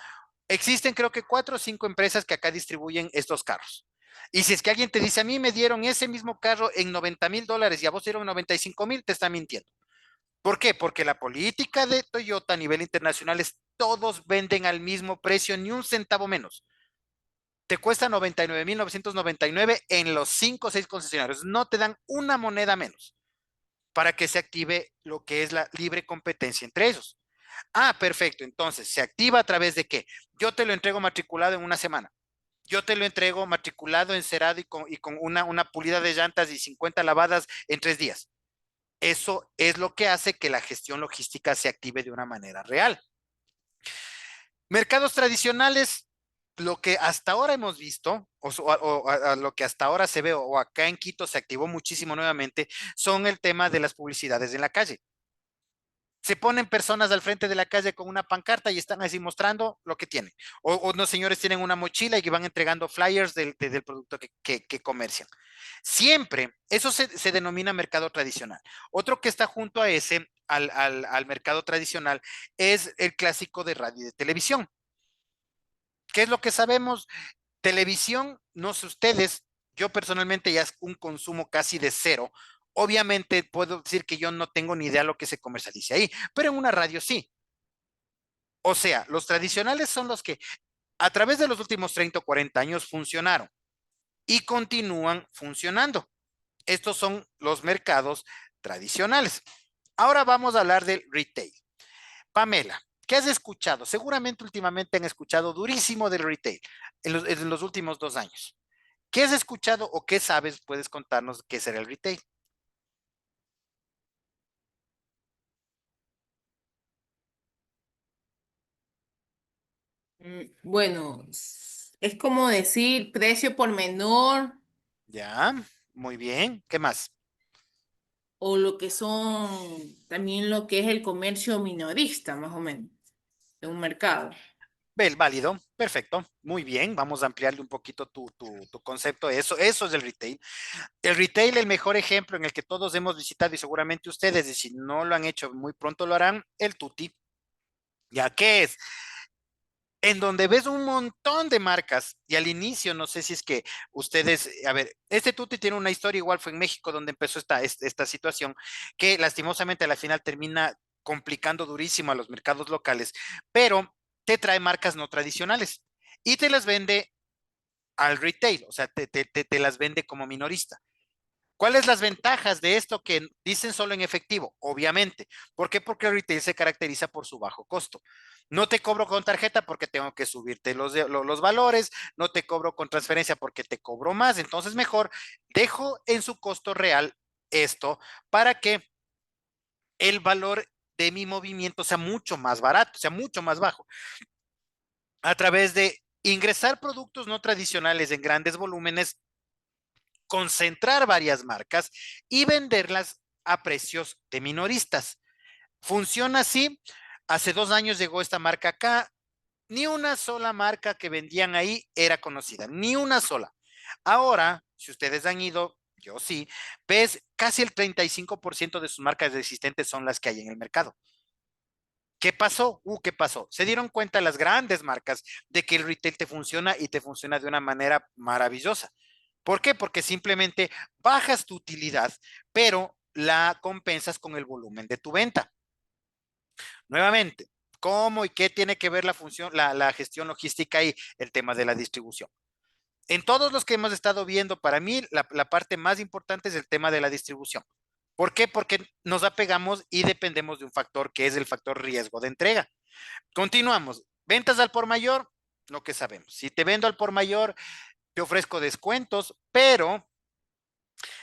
Existen creo que 4 o 5 empresas que acá distribuyen estos carros. Y si es que alguien te dice, a mí me dieron ese mismo carro en $90,000 y a vos dieron 95,000, te está mintiendo. ¿Por qué? Porque la política de Toyota a nivel internacional es todos venden al mismo precio, ni un centavo menos. Te cuesta 99,999 en los 5 o 6 concesionarios. No te dan una moneda menos para que se active lo que es la libre competencia entre ellos. Ah, perfecto. Entonces, ¿se activa a través de qué? Yo te lo entrego matriculado en una semana. Yo te lo entrego matriculado, encerado y con una pulida de llantas y 50 lavadas en 3 días. Eso es lo que hace que la gestión logística se active de una manera real. Mercados tradicionales, lo que hasta ahora hemos visto, o lo que hasta ahora se ve, o acá en Quito se activó muchísimo nuevamente, son el tema de las publicidades en la calle. Se ponen personas al frente de la calle con una pancarta y están así mostrando lo que tienen. O unos señores tienen una mochila y que van entregando flyers del producto que comercian. Siempre, eso se denomina mercado tradicional. Otro que está junto a ese, al mercado tradicional, es el clásico de radio y de televisión. ¿Qué es lo que sabemos? Televisión, no sé ustedes, yo personalmente ya es un consumo casi de cero. Obviamente puedo decir que yo no tengo ni idea de lo que se comercialice ahí, pero en una radio sí. O sea, los tradicionales son los que a través de los últimos 30 o 40 años funcionaron y continúan funcionando. Estos son los mercados tradicionales. Ahora vamos a hablar del retail. Pamela, ¿qué has escuchado? Seguramente últimamente han escuchado durísimo del retail en los últimos 2 años. ¿Qué has escuchado o qué sabes? Puedes contarnos qué será el retail. Bueno, es como decir precio por menor Ya, muy bien. ¿Qué más? o lo que son también lo que es el comercio minorista, más o menos, de un mercado. Ve, válido, perfecto, muy bien. Vamos a ampliarle un poquito tu concepto. Eso es el retail. El retail, el mejor ejemplo en el que todos hemos visitado y seguramente ustedes, y si no lo han hecho, muy pronto lo harán, el Tuti. ¿Ya qué es? En donde ves un montón de marcas y al inicio, no sé si es que ustedes, a ver, este Tuti tiene una historia, igual fue en México donde empezó esta situación, que lastimosamente a la final termina complicando durísimo a los mercados locales, pero te trae marcas no tradicionales y te las vende al retail, o sea, te las vende como minorista. ¿Cuáles las ventajas de esto que dicen solo en efectivo? Obviamente. ¿Por qué? Porque el retail se caracteriza por su bajo costo. No te cobro con tarjeta porque tengo que subirte los valores, no te cobro con transferencia porque te cobro más, entonces mejor dejo en su costo real esto para que el valor de mi movimiento sea mucho más barato, sea mucho más bajo. A través de ingresar productos no tradicionales en grandes volúmenes, concentrar varias marcas y venderlas a precios de minoristas. Funciona así. Hace 2 años llegó esta marca acá. Ni una sola marca que vendían ahí era conocida, ni una sola. Ahora, si ustedes han ido, yo sí, ves casi el 35% de sus marcas existentes son las que hay en el mercado. ¿Qué pasó? ¿Qué pasó? Se dieron cuenta las grandes marcas de que el retail te funciona y te funciona de una manera maravillosa. ¿Por qué? Porque simplemente bajas tu utilidad, pero la compensas con el volumen de tu venta. Nuevamente, ¿cómo y qué tiene que ver la función, la gestión logística y el tema de la distribución? En todos los que hemos estado viendo, para mí, la parte más importante es el tema de la distribución. ¿Por qué? Porque nos apegamos y dependemos de un factor que es el factor riesgo de entrega. Continuamos. Ventas al por mayor, lo que sabemos. Si te vendo al por mayor, te ofrezco descuentos, pero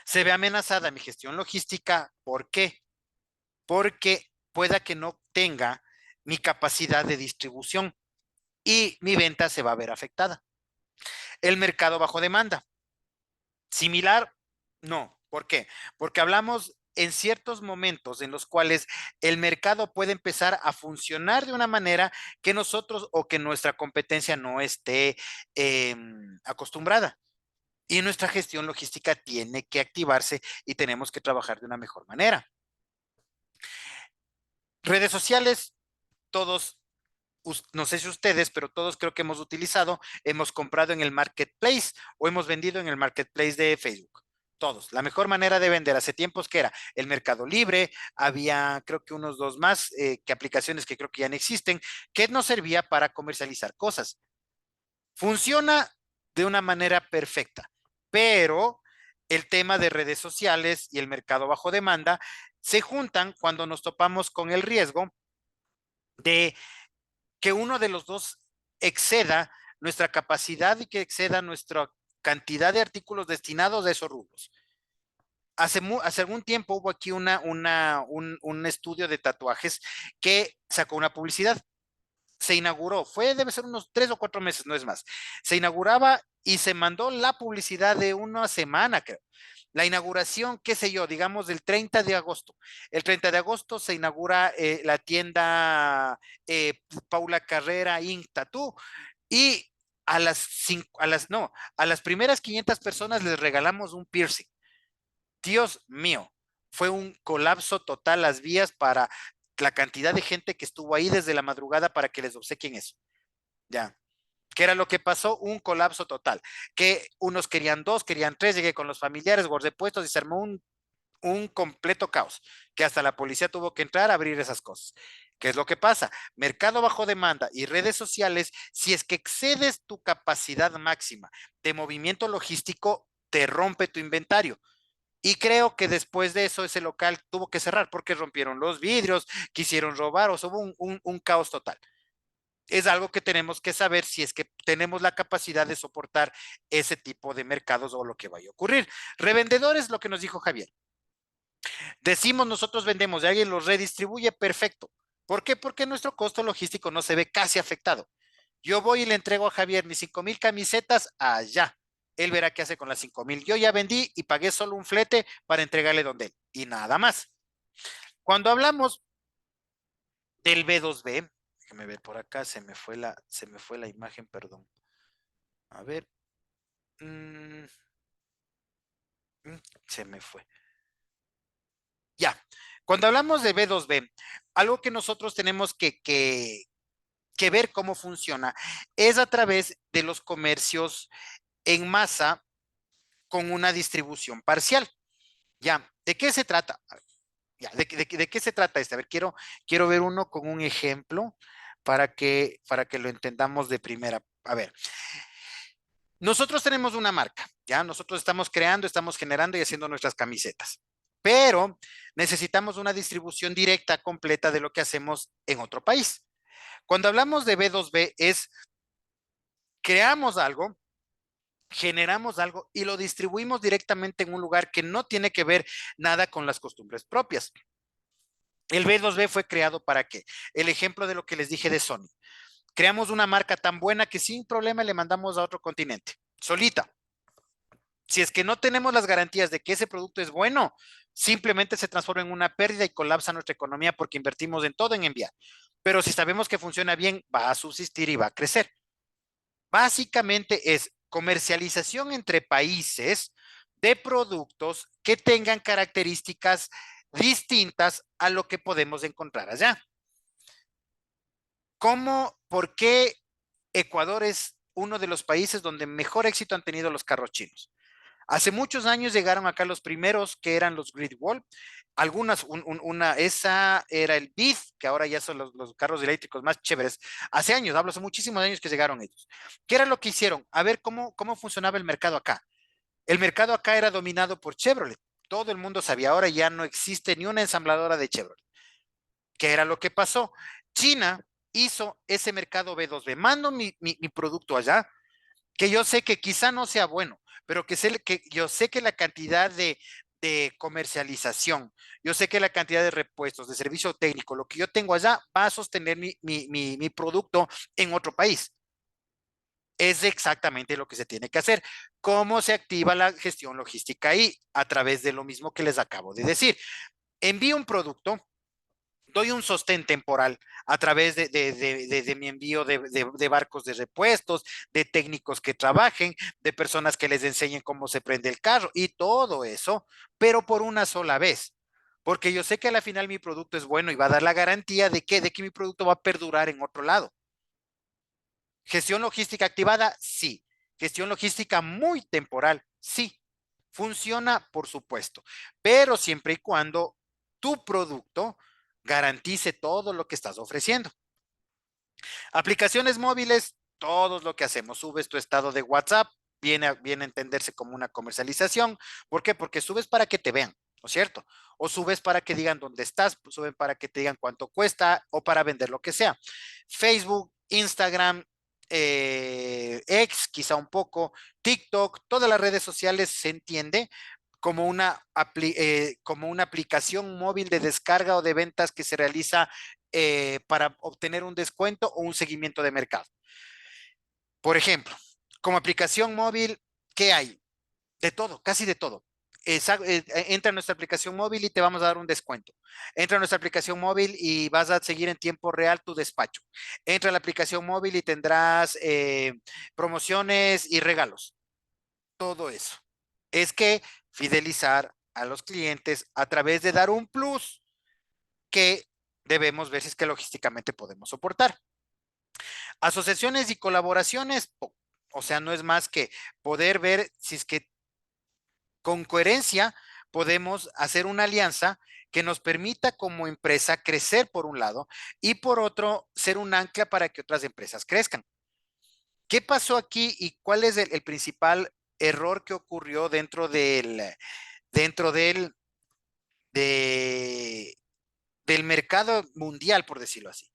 se ve amenazada mi gestión logística. ¿Por qué? Porque pueda que no tenga mi capacidad de distribución y mi venta se va a ver afectada. El mercado bajo demanda. Similar, no. ¿Por qué? Porque hablamos en ciertos momentos en los cuales el mercado puede empezar a funcionar de una manera que nosotros o que nuestra competencia no esté acostumbrada. Y nuestra gestión logística tiene que activarse y tenemos que trabajar de una mejor manera. Redes sociales, todos, no sé si ustedes, pero todos creo que hemos utilizado, hemos comprado en el marketplace o hemos vendido en el marketplace de Facebook. Todos. La mejor manera de vender hace tiempos que era el Mercado Libre, había creo que unos dos más que aplicaciones que creo que ya no existen, que nos servía para comercializar cosas. Funciona de una manera perfecta, pero el tema de redes sociales y el mercado bajo demanda se juntan cuando nos topamos con el riesgo de que uno de los dos exceda nuestra capacidad y que exceda nuestra cantidad de artículos destinados a esos rubros. Hace algún tiempo hubo aquí un estudio de tatuajes que sacó una publicidad. Se inauguró, debe ser unos 3 o 4 meses, no es más. Se inauguraba y se mandó la publicidad de una semana, creo. La inauguración, qué sé yo, digamos del 30 de agosto. El 30 de agosto se inaugura la tienda Paula Carrera Inc. Tattoo y a las primeras 500 personas les regalamos un piercing. Dios mío, fue un colapso total las vías para la cantidad de gente que estuvo ahí desde la madrugada para que les obsequien eso. Ya. ¿Qué era lo que pasó? Un colapso total. Que unos querían 2, querían 3, llegué con los familiares, guardé puestos y se armó un completo caos, que hasta la policía tuvo que entrar a abrir esas cosas. ¿Qué es lo que pasa? Mercado bajo demanda y redes sociales, si es que excedes tu capacidad máxima de movimiento logístico, te rompe tu inventario. Y creo que después de eso ese local tuvo que cerrar porque rompieron los vidrios, quisieron robar, o sea, hubo un caos total. Es algo que tenemos que saber si es que tenemos la capacidad de soportar ese tipo de mercados o lo que vaya a ocurrir. Revendedores, lo que nos dijo Javier. Decimos nosotros vendemos y alguien los redistribuye, perfecto. ¿Por qué? Porque nuestro costo logístico no se ve casi afectado. Yo voy y le entrego a Javier mis 5,000 camisetas allá. Él verá qué hace con las 5,000. Yo ya vendí y pagué solo un flete para entregarle donde él y nada más. Cuando hablamos del B2B, déjame ver por acá, se me fue la imagen, perdón. A ver. Mm, se me fue. Ya. Cuando hablamos de B2B, algo que nosotros tenemos que ver cómo funciona es a través de los comercios en masa con una distribución parcial. Ya, ¿de qué se trata? Ya, ¿de qué se trata este? A ver, quiero ver uno con un ejemplo para que lo entendamos de primera. A ver, nosotros tenemos una marca Ya nosotros estamos creando, estamos generando y haciendo nuestras camisetas. Pero necesitamos una distribución directa, completa de lo que hacemos en otro país. Cuando hablamos de B2B es creamos algo, generamos algo y lo distribuimos directamente en un lugar que no tiene que ver nada con las costumbres propias. El B2B fue creado para qué? El ejemplo de lo que les dije de Sony. Creamos una marca tan buena que sin problema le mandamos a otro continente, solita. Si es que no tenemos las garantías de que ese producto es bueno, simplemente se transforma en una pérdida y colapsa nuestra economía porque invertimos en todo en enviar. Pero si sabemos que funciona bien, va a subsistir y va a crecer. Básicamente es comercialización entre países de productos que tengan características distintas a lo que podemos encontrar allá. ¿Cómo, por qué Ecuador es uno de los países donde mejor éxito han tenido los carros chinos? Hace muchos años llegaron acá los primeros que eran los Great Wall. Algunas, esa era el Beef, que ahora ya son los carros eléctricos más chéveres. Hace años, hablo hace muchísimos años que llegaron ellos. ¿Qué era lo que hicieron? A ver cómo funcionaba el mercado acá. El mercado acá era dominado por Chevrolet. Todo el mundo sabía, ahora ya no existe ni una ensambladora de Chevrolet. ¿Qué era lo que pasó? China hizo ese mercado B2B. Mando mi producto allá, que yo sé que quizá no sea bueno, pero que yo sé que la cantidad de comercialización, yo sé que la cantidad de repuestos, de servicio técnico, lo que yo tengo allá va a sostener mi producto en otro país. Es exactamente lo que se tiene que hacer. ¿Cómo se activa la gestión logística ahí? A través de lo mismo que les acabo de decir. Envío un producto, doy un sostén temporal a través de mi envío de barcos de repuestos, de técnicos que trabajen, de personas que les enseñen cómo se prende el carro y todo eso, pero por una sola vez. Porque yo sé que a la final mi producto es bueno y va a dar la garantía de que mi producto va a perdurar en otro lado. Gestión logística activada, sí. Gestión logística muy temporal, sí. Funciona, por supuesto, pero siempre y cuando tu producto garantice todo lo que estás ofreciendo. Aplicaciones móviles, todo lo que hacemos. Subes tu estado de WhatsApp, viene a entenderse como una comercialización. ¿Por qué? Porque subes para que te vean, ¿no es cierto? O subes para que digan dónde estás, suben para que te digan cuánto cuesta o para vender lo que sea. Facebook, Instagram, X, quizá un poco, TikTok, todas las redes sociales se entiende como una aplicación móvil de descarga o de ventas que se realiza para obtener un descuento o un seguimiento de mercado. Por ejemplo, como aplicación móvil, ¿qué hay? De todo, casi de todo. Entra a nuestra aplicación móvil y te vamos a dar un descuento. Entra a nuestra aplicación móvil y vas a seguir en tiempo real tu despacho. Entra a la aplicación móvil y tendrás promociones y regalos. Todo eso. Es que fidelizar a los clientes a través de dar un plus que debemos ver si es que logísticamente podemos soportar. Asociaciones y colaboraciones, o sea, no es más que poder ver si es que con coherencia podemos hacer una alianza que nos permita como empresa crecer por un lado y por otro ser un ancla para que otras empresas crezcan. ¿Qué pasó aquí y cuál es el principal error que ocurrió dentro de, del mercado mundial, por decirlo así?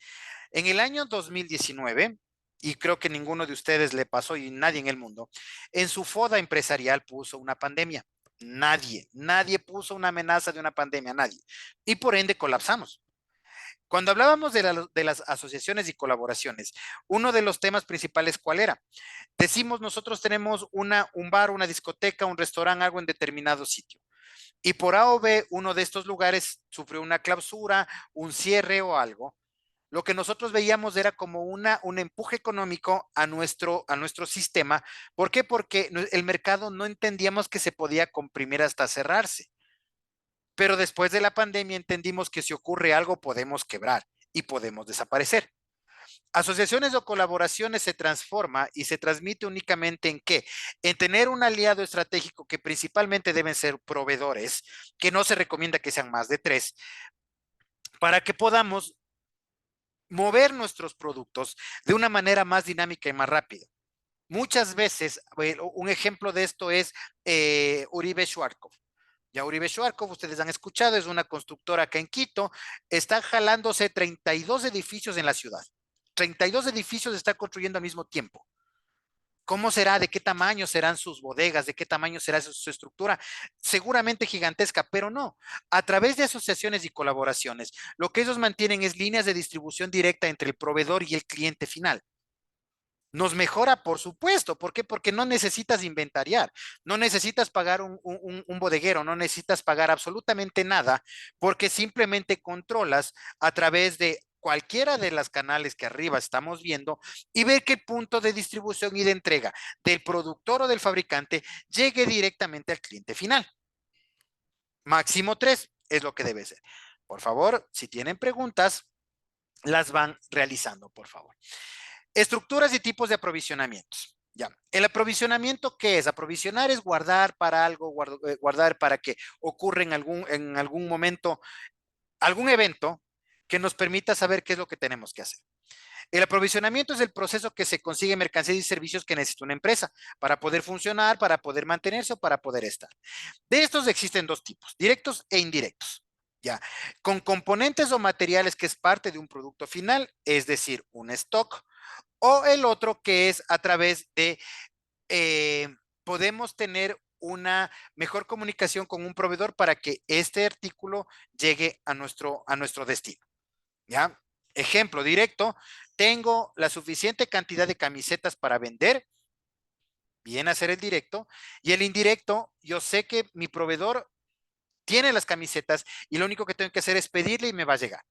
En el año 2019, y creo que ninguno de ustedes le pasó y nadie en el mundo, en su foda empresarial puso una pandemia. Nadie puso una amenaza de una pandemia, nadie. Y por ende colapsamos. Cuando hablábamos de las asociaciones y colaboraciones, uno de los temas principales, ¿cuál era? Decimos, nosotros tenemos un bar, una discoteca, un restaurante, algo en determinado sitio. Y por A o B, uno de estos lugares sufrió una clausura, un cierre o algo. Lo que nosotros veíamos era como un empuje económico a nuestro sistema. ¿Por qué? Porque el mercado no entendíamos que se podía comprimir hasta cerrarse. Pero después de la pandemia entendimos que si ocurre algo podemos quebrar y podemos desaparecer. Asociaciones o colaboraciones se transforma y se transmite únicamente en qué? En tener un aliado estratégico que principalmente deben ser proveedores, que no se recomienda que sean más de 3, para que podamos mover nuestros productos de una manera más dinámica y más rápida. Muchas veces, un ejemplo de esto es Uribe Schwarzkopf. Ya Uribe Schwarzkopf, ustedes han escuchado, es una constructora acá en Quito, está jalándose 32 edificios en la ciudad. 32 edificios está construyendo al mismo tiempo. ¿Cómo será? ¿De qué tamaño serán sus bodegas? ¿De qué tamaño será su estructura? Seguramente gigantesca, pero no. A través de asociaciones y colaboraciones, lo que ellos mantienen es líneas de distribución directa entre el proveedor y el cliente final. Nos mejora, por supuesto. ¿Por qué? Porque no necesitas inventariar, no necesitas pagar un bodeguero, no necesitas pagar absolutamente nada, porque simplemente controlas a través de cualquiera de las canales que arriba estamos viendo y ver que el punto de distribución y de entrega del productor o del fabricante llegue directamente al cliente final. Máximo 3 es lo que debe ser. Por favor, si tienen preguntas, las van realizando, por favor. Estructuras y tipos de aprovisionamientos. Ya. ¿El aprovisionamiento qué es? Aprovisionar es guardar para algo, guardar para que ocurra en algún momento, algún evento que nos permita saber qué es lo que tenemos que hacer. El aprovisionamiento es el proceso que se consigue mercancías y servicios que necesita una empresa para poder funcionar, para poder mantenerse o para poder estar. De estos existen dos tipos, directos e indirectos. Ya, con componentes o materiales que es parte de un producto final, es decir, un stock, o el otro que es a través de, podemos tener una mejor comunicación con un proveedor para que este artículo llegue a nuestro destino. ¿Ya? Ejemplo directo, tengo la suficiente cantidad de camisetas para vender, viene a ser el directo, y el indirecto, yo sé que mi proveedor tiene las camisetas y lo único que tengo que hacer es pedirle y me va a llegar.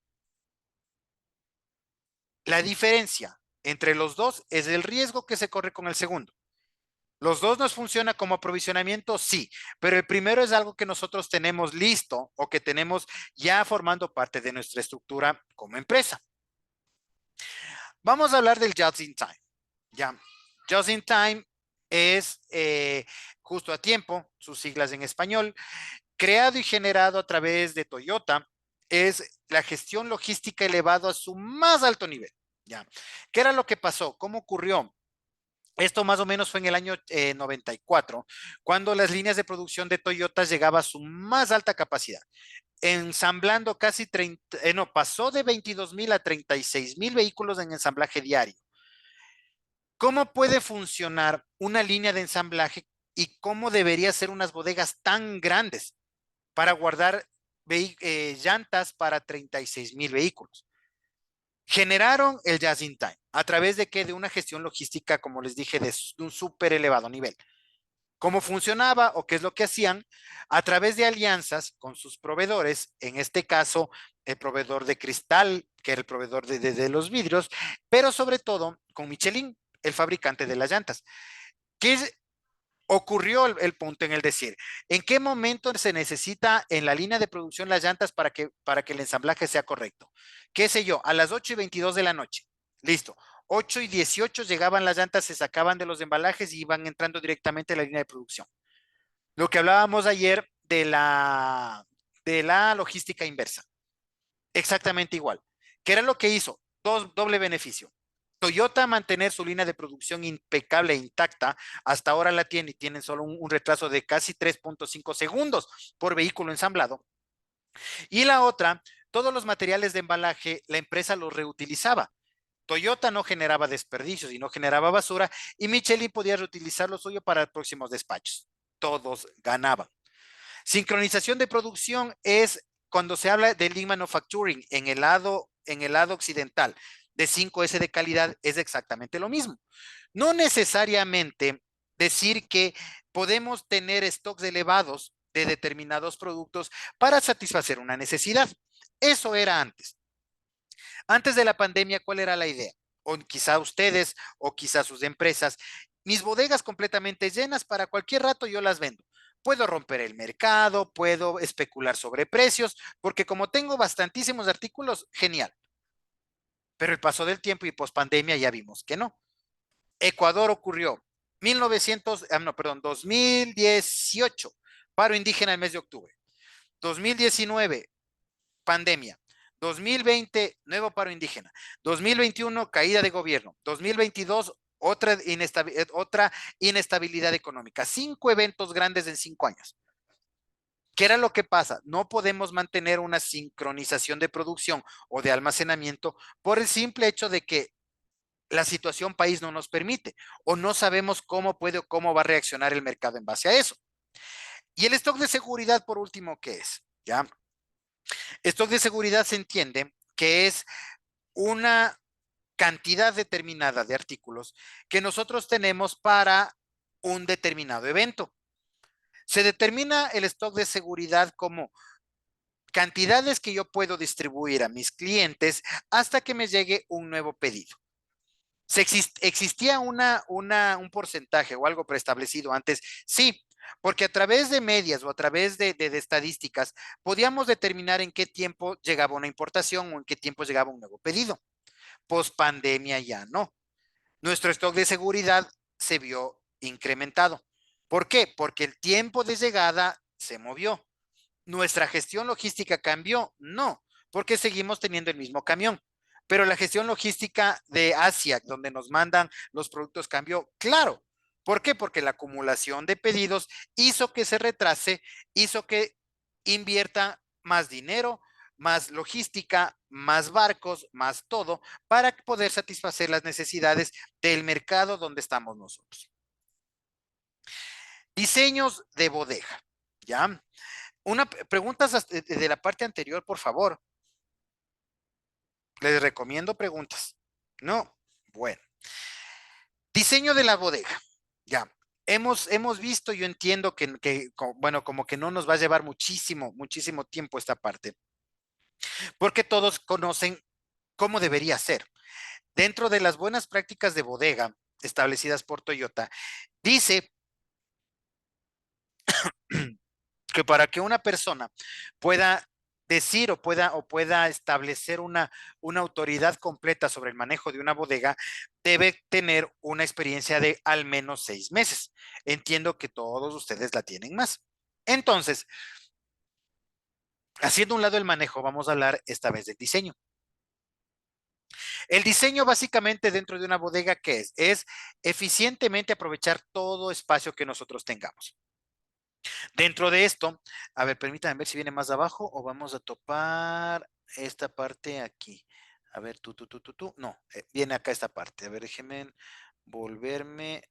La diferencia entre los dos es el riesgo que se corre con el segundo. Los dos nos funciona como aprovisionamiento, sí, pero el primero es algo que nosotros tenemos listo o que tenemos ya formando parte de nuestra estructura como empresa. Vamos a hablar del Just in Time. Ya, Just in Time es justo a tiempo, sus siglas en español, creado y generado a través de Toyota, es la gestión logística elevado a su más alto nivel. Ya, ¿qué era lo que pasó? ¿Cómo ocurrió? Esto más o menos fue en el año 94, cuando las líneas de producción de Toyota llegaba a su más alta capacidad, ensamblando casi 30, no, pasó de 22,000 a 36,000 vehículos en ensamblaje diario. ¿Cómo puede funcionar una línea de ensamblaje y cómo debería ser unas bodegas tan grandes para guardar llantas para 36,000 vehículos? Generaron el Just in Time. ¿A través de qué? De una gestión logística, como les dije, de un súper elevado nivel. ¿Cómo funcionaba o qué es lo que hacían? A través de alianzas con sus proveedores, en este caso, el proveedor de cristal, que era el proveedor de los vidrios, pero sobre todo con Michelin, el fabricante de las llantas. ¿Qué es, ocurrió el punto en el decir, ¿en qué momento se necesita en la línea de producción las llantas para que el ensamblaje sea correcto? ¿Qué sé yo? A las 8:22 de la noche. Listo. 8:18 llegaban las llantas, se sacaban de los embalajes y iban entrando directamente a la línea de producción. Lo que hablábamos ayer de la logística inversa. Exactamente igual. ¿Qué era lo que hizo? Doble beneficio. Toyota mantener su línea de producción impecable e intacta, hasta ahora la tiene y tienen solo un retraso de casi 3.5 segundos por vehículo ensamblado. Y la otra, todos los materiales de embalaje, la empresa los reutilizaba. Toyota no generaba desperdicios y no generaba basura y Michelin podía reutilizar lo suyo para próximos despachos. Todos ganaban. Sincronización de producción es cuando se habla de Lean Manufacturing en el lado occidental de 5S de calidad, es exactamente lo mismo. No necesariamente decir que podemos tener stocks elevados de determinados productos para satisfacer una necesidad. Eso era antes. Antes de la pandemia, ¿cuál era la idea? O quizá ustedes o quizá sus empresas, mis bodegas completamente llenas, para cualquier rato yo las vendo. Puedo romper el mercado, puedo especular sobre precios, porque como tengo bastantísimos artículos, genial. Pero el paso del tiempo y pospandemia ya vimos que no. Ecuador ocurrió 2018, paro indígena el mes de octubre. 2019, pandemia. 2020, nuevo paro indígena. 2021, caída de gobierno. 2022, otra inestabilidad económica. 5 eventos grandes en 5 años. ¿Qué era lo que pasa? No podemos mantener una sincronización de producción o de almacenamiento por el simple hecho de que la situación país no nos permite o no sabemos cómo puede o cómo va a reaccionar el mercado en base a eso. Y el stock de seguridad, por último, ¿qué es? ¿Ya? Stock de seguridad se entiende que es una cantidad determinada de artículos que nosotros tenemos para un determinado evento. Se determina el stock de seguridad como cantidades que yo puedo distribuir a mis clientes hasta que me llegue un nuevo pedido. ¿Existía un porcentaje o algo preestablecido antes? Sí, porque a través de medias o a través de estadísticas podíamos determinar en qué tiempo llegaba una importación o en qué tiempo llegaba un nuevo pedido. Post pandemia ya no. Nuestro stock de seguridad se vio incrementado. ¿Por qué? Porque el tiempo de llegada se movió. ¿Nuestra gestión logística cambió? No, porque seguimos teniendo el mismo camión. Pero la gestión logística de Asia, donde nos mandan los productos, cambió. Claro. ¿Por qué? Porque la acumulación de pedidos hizo que se retrase, hizo que invierta más dinero, más logística, más barcos, más todo, para poder satisfacer las necesidades del mercado donde estamos nosotros. Diseños de bodega, ¿ya? Preguntas de la parte anterior, por favor. Les recomiendo preguntas. No, bueno. Diseño de la bodega. Ya. Hemos visto, yo entiendo bueno, como que no nos va a llevar muchísimo tiempo esta parte, porque todos conocen cómo debería ser. Dentro de las buenas prácticas de bodega establecidas por Toyota, dice que para que una persona pueda decir o pueda establecer una autoridad completa sobre el manejo de una bodega, debe tener una experiencia de al menos 6 meses. Entiendo que todos ustedes la tienen más. Entonces, haciendo un lado el manejo, vamos a hablar esta vez del diseño. El diseño básicamente dentro de una bodega, ¿qué es? Es eficientemente aprovechar todo espacio que nosotros tengamos. Dentro de esto, a ver, permítanme ver si viene más abajo o vamos a topar esta parte aquí. A ver, no, viene acá esta parte. A ver, déjenme volverme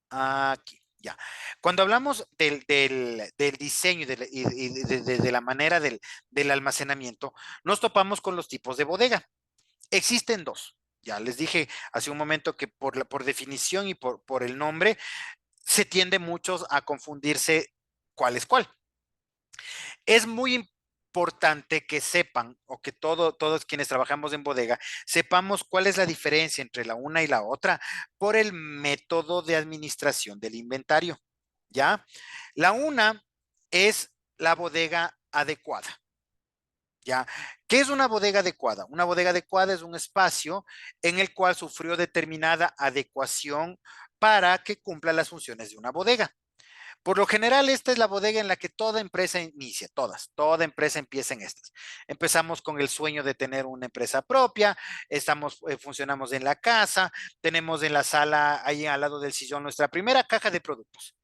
aquí. Ya. Cuando hablamos del diseño y de la manera del almacenamiento, nos topamos con los tipos de bodega. Existen dos. Ya les dije hace un momento que por definición y por el nombre, se tiende muchos a confundirse cuál es cuál. Es muy importante que sepan, o que todos quienes trabajamos en bodega, sepamos cuál es la diferencia entre la una y la otra por el método de administración del inventario, ¿ya? La una es la bodega adecuada, ¿ya? ¿Qué es una bodega adecuada? Una bodega adecuada es un espacio en el cual sufrió determinada adecuación para que cumpla las funciones de una bodega. Por lo general, esta es la bodega en la que toda empresa inicia, toda empresa empieza en estas. Empezamos con el sueño de tener una empresa propia, funcionamos en la casa, tenemos en la sala, ahí al lado del sillón, nuestra primera caja de productos.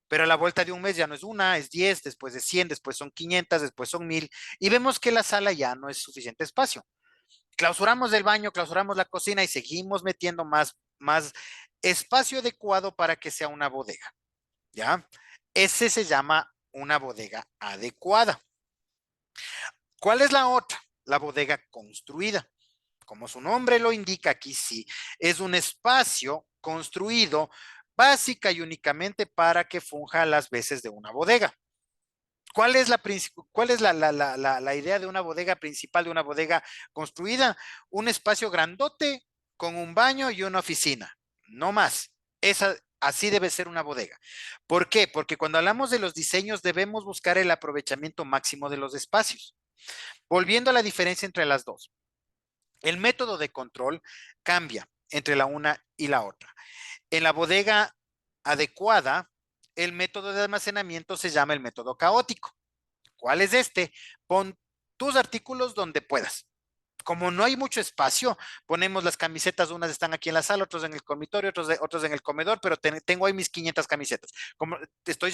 Pero a la vuelta de un mes ya no es una, es 10, después de 100, después son 500, después son 1000, y vemos que la sala ya no es suficiente espacio. Clausuramos el baño, clausuramos la cocina y seguimos metiendo más espacio adecuado para que sea una bodega. ¿Ya? Ese se llama una bodega adecuada. ¿Cuál es la otra? La bodega construida. Como su nombre lo indica, aquí sí, es un espacio construido básica y únicamente para que funja las veces de una bodega. ¿Cuál es la idea de una bodega principal, de una bodega construida? Un espacio grandote con un baño y una oficina, no más. Así debe ser una bodega. ¿Por qué? Porque cuando hablamos de los diseños debemos buscar el aprovechamiento máximo de los espacios. Volviendo a la diferencia entre las dos. El método de control cambia entre la una y la otra. En la bodega adecuada, el método de almacenamiento se llama el método caótico. ¿Cuál es este? Pon tus artículos donde puedas. como no hay mucho espacio, ponemos las camisetas, unas están aquí en la sala, otros en el dormitorio, otros en el comedor, pero tengo ahí mis 500 camisetas. Como estoy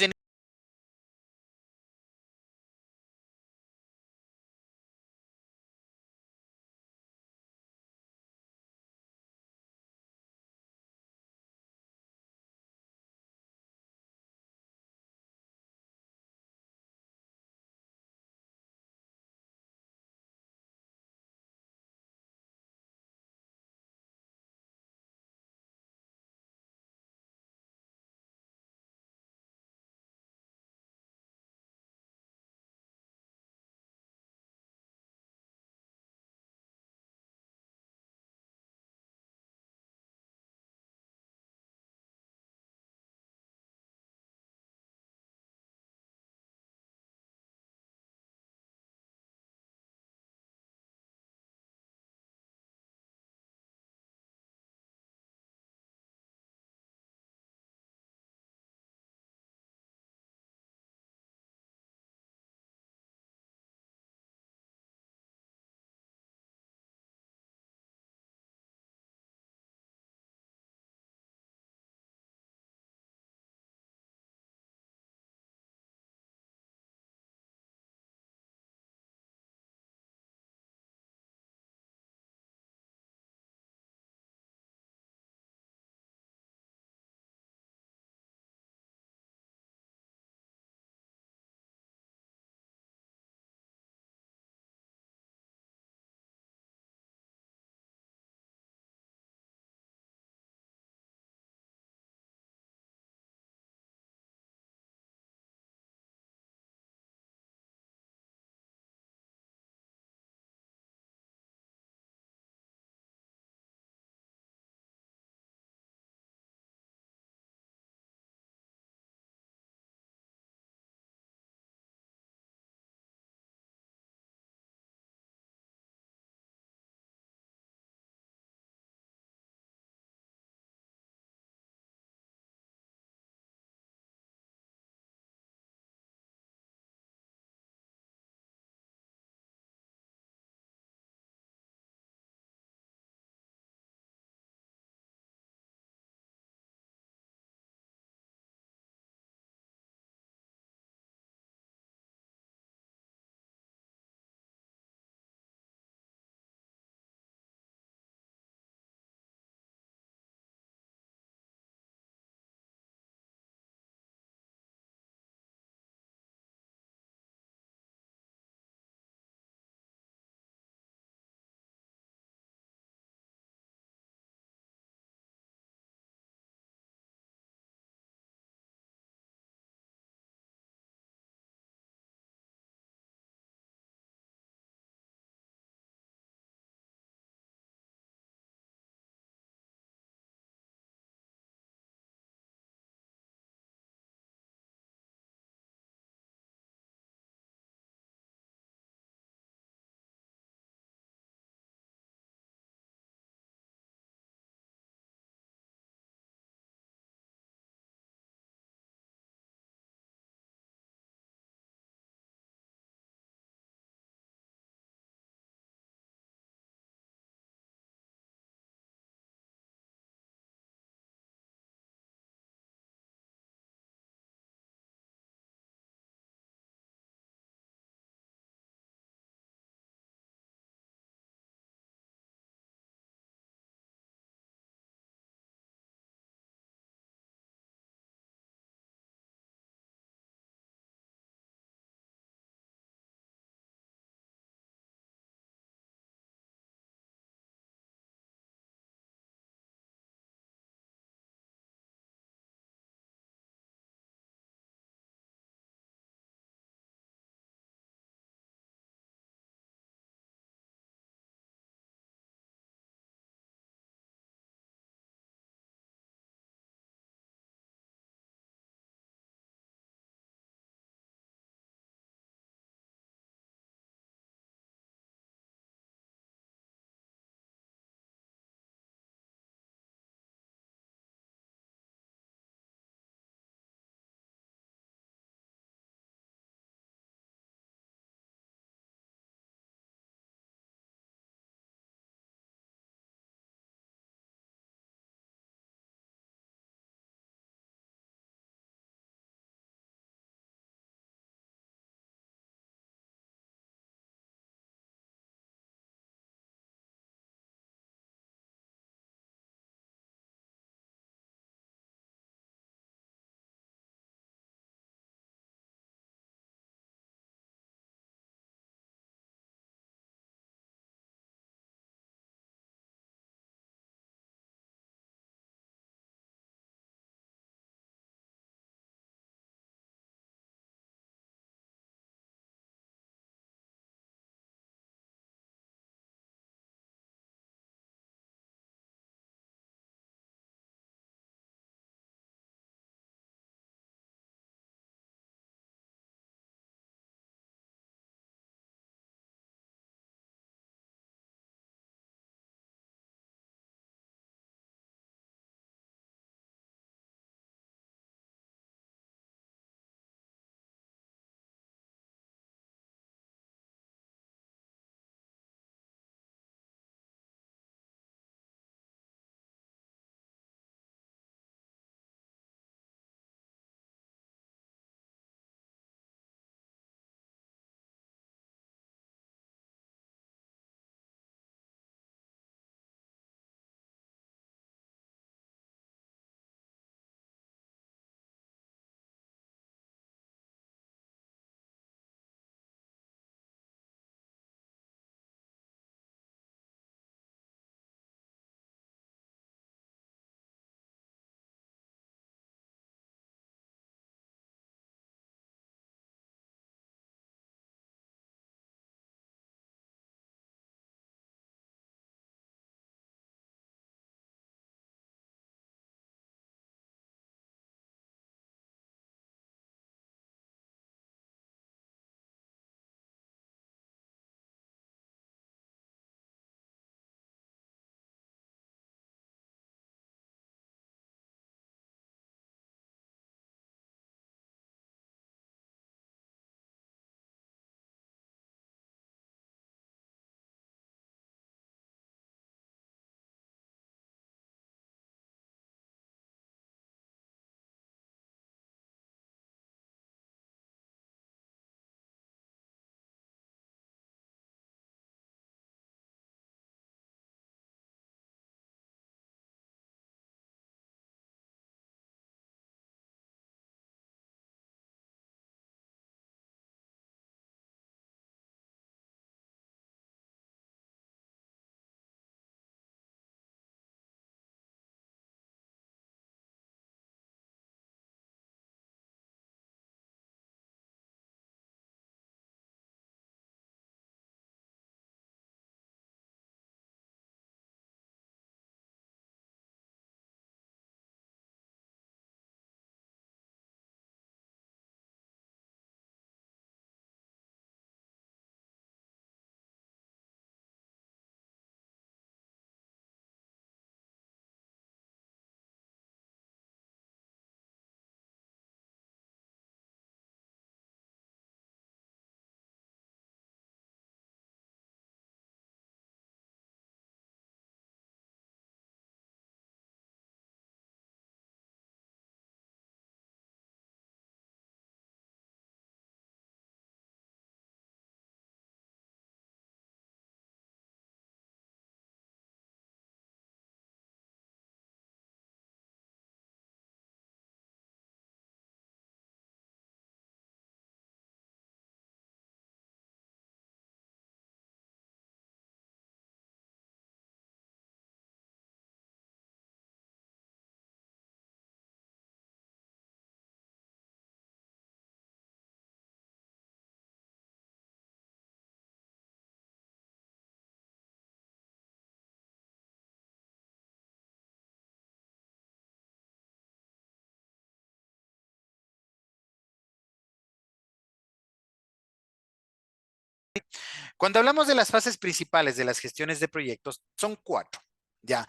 Cuando hablamos de las fases principales de las gestiones de proyectos, son 4, ¿ya?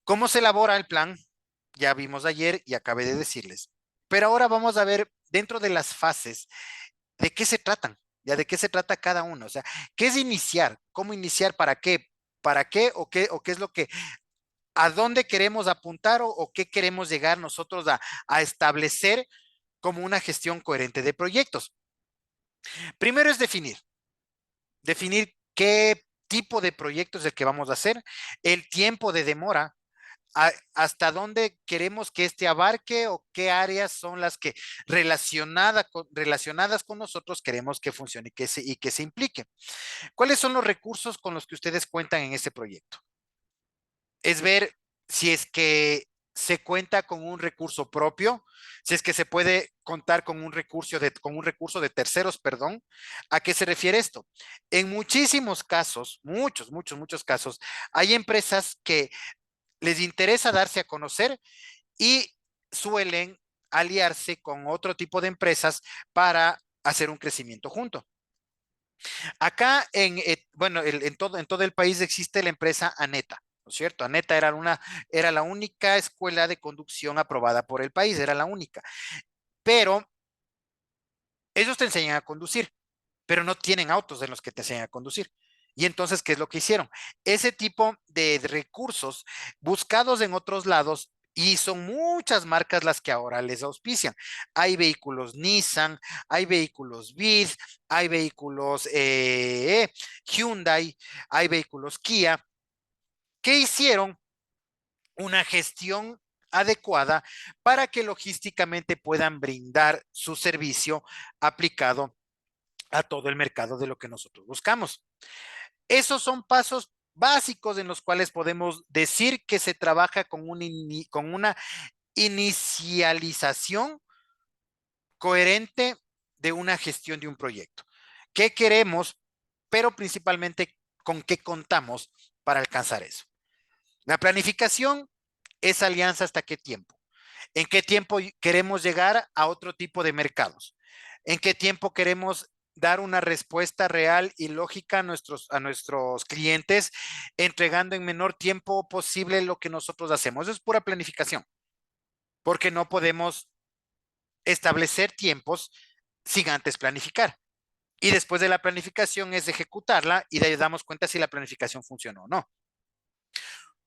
¿Cómo se elabora el plan? Ya vimos ayer y acabé de decirles. Pero ahora vamos a ver dentro de las fases de qué se tratan, ya de qué se trata cada uno. O sea, ¿qué es iniciar? ¿Cómo iniciar? ¿Para qué? ¿Para qué? O qué es lo que, a dónde queremos apuntar o qué queremos llegar nosotros a establecer como una gestión coherente de proyectos? Primero es definir qué tipo de proyecto es el que vamos a hacer, el tiempo de demora, hasta dónde queremos que este abarque o qué áreas son las que relacionadas con nosotros queremos que funcione y que se implique. ¿Cuáles son los recursos con los que ustedes cuentan en este proyecto? Es ver si es que se cuenta con un recurso propio, si es que se puede contar con un recurso de terceros, perdón. ¿A qué se refiere esto? En muchísimos casos, muchos casos, hay empresas que les interesa darse a conocer y suelen aliarse con otro tipo de empresas para hacer un crecimiento junto. Acá, en todo el país existe la empresa Aneta, ¿no es cierto? Aneta era la única escuela de conducción aprobada por el país, era la única. Pero ellos te enseñan a conducir, pero no tienen autos en los que te enseñan a conducir. Y entonces, ¿qué es lo que hicieron? Ese tipo de recursos buscados en otros lados, y son muchas marcas las que ahora les auspician. Hay vehículos Nissan, hay vehículos BID, hay vehículos Hyundai, hay vehículos Kia, que hicieron una gestión adecuada para que logísticamente puedan brindar su servicio aplicado a todo el mercado de lo que nosotros buscamos. Esos son pasos básicos en los cuales podemos decir que se trabaja con una inicialización coherente de una gestión de un proyecto. ¿Qué queremos? Pero principalmente con qué contamos para alcanzar eso. La planificación es alianza hasta qué tiempo. ¿En qué tiempo queremos llegar a otro tipo de mercados? ¿En qué tiempo queremos dar una respuesta real y lógica a nuestros clientes, entregando en menor tiempo posible lo que nosotros hacemos? Eso es pura planificación, porque no podemos establecer tiempos sin antes planificar. Y después de la planificación es ejecutarla y de ahí damos cuenta si la planificación funcionó o no.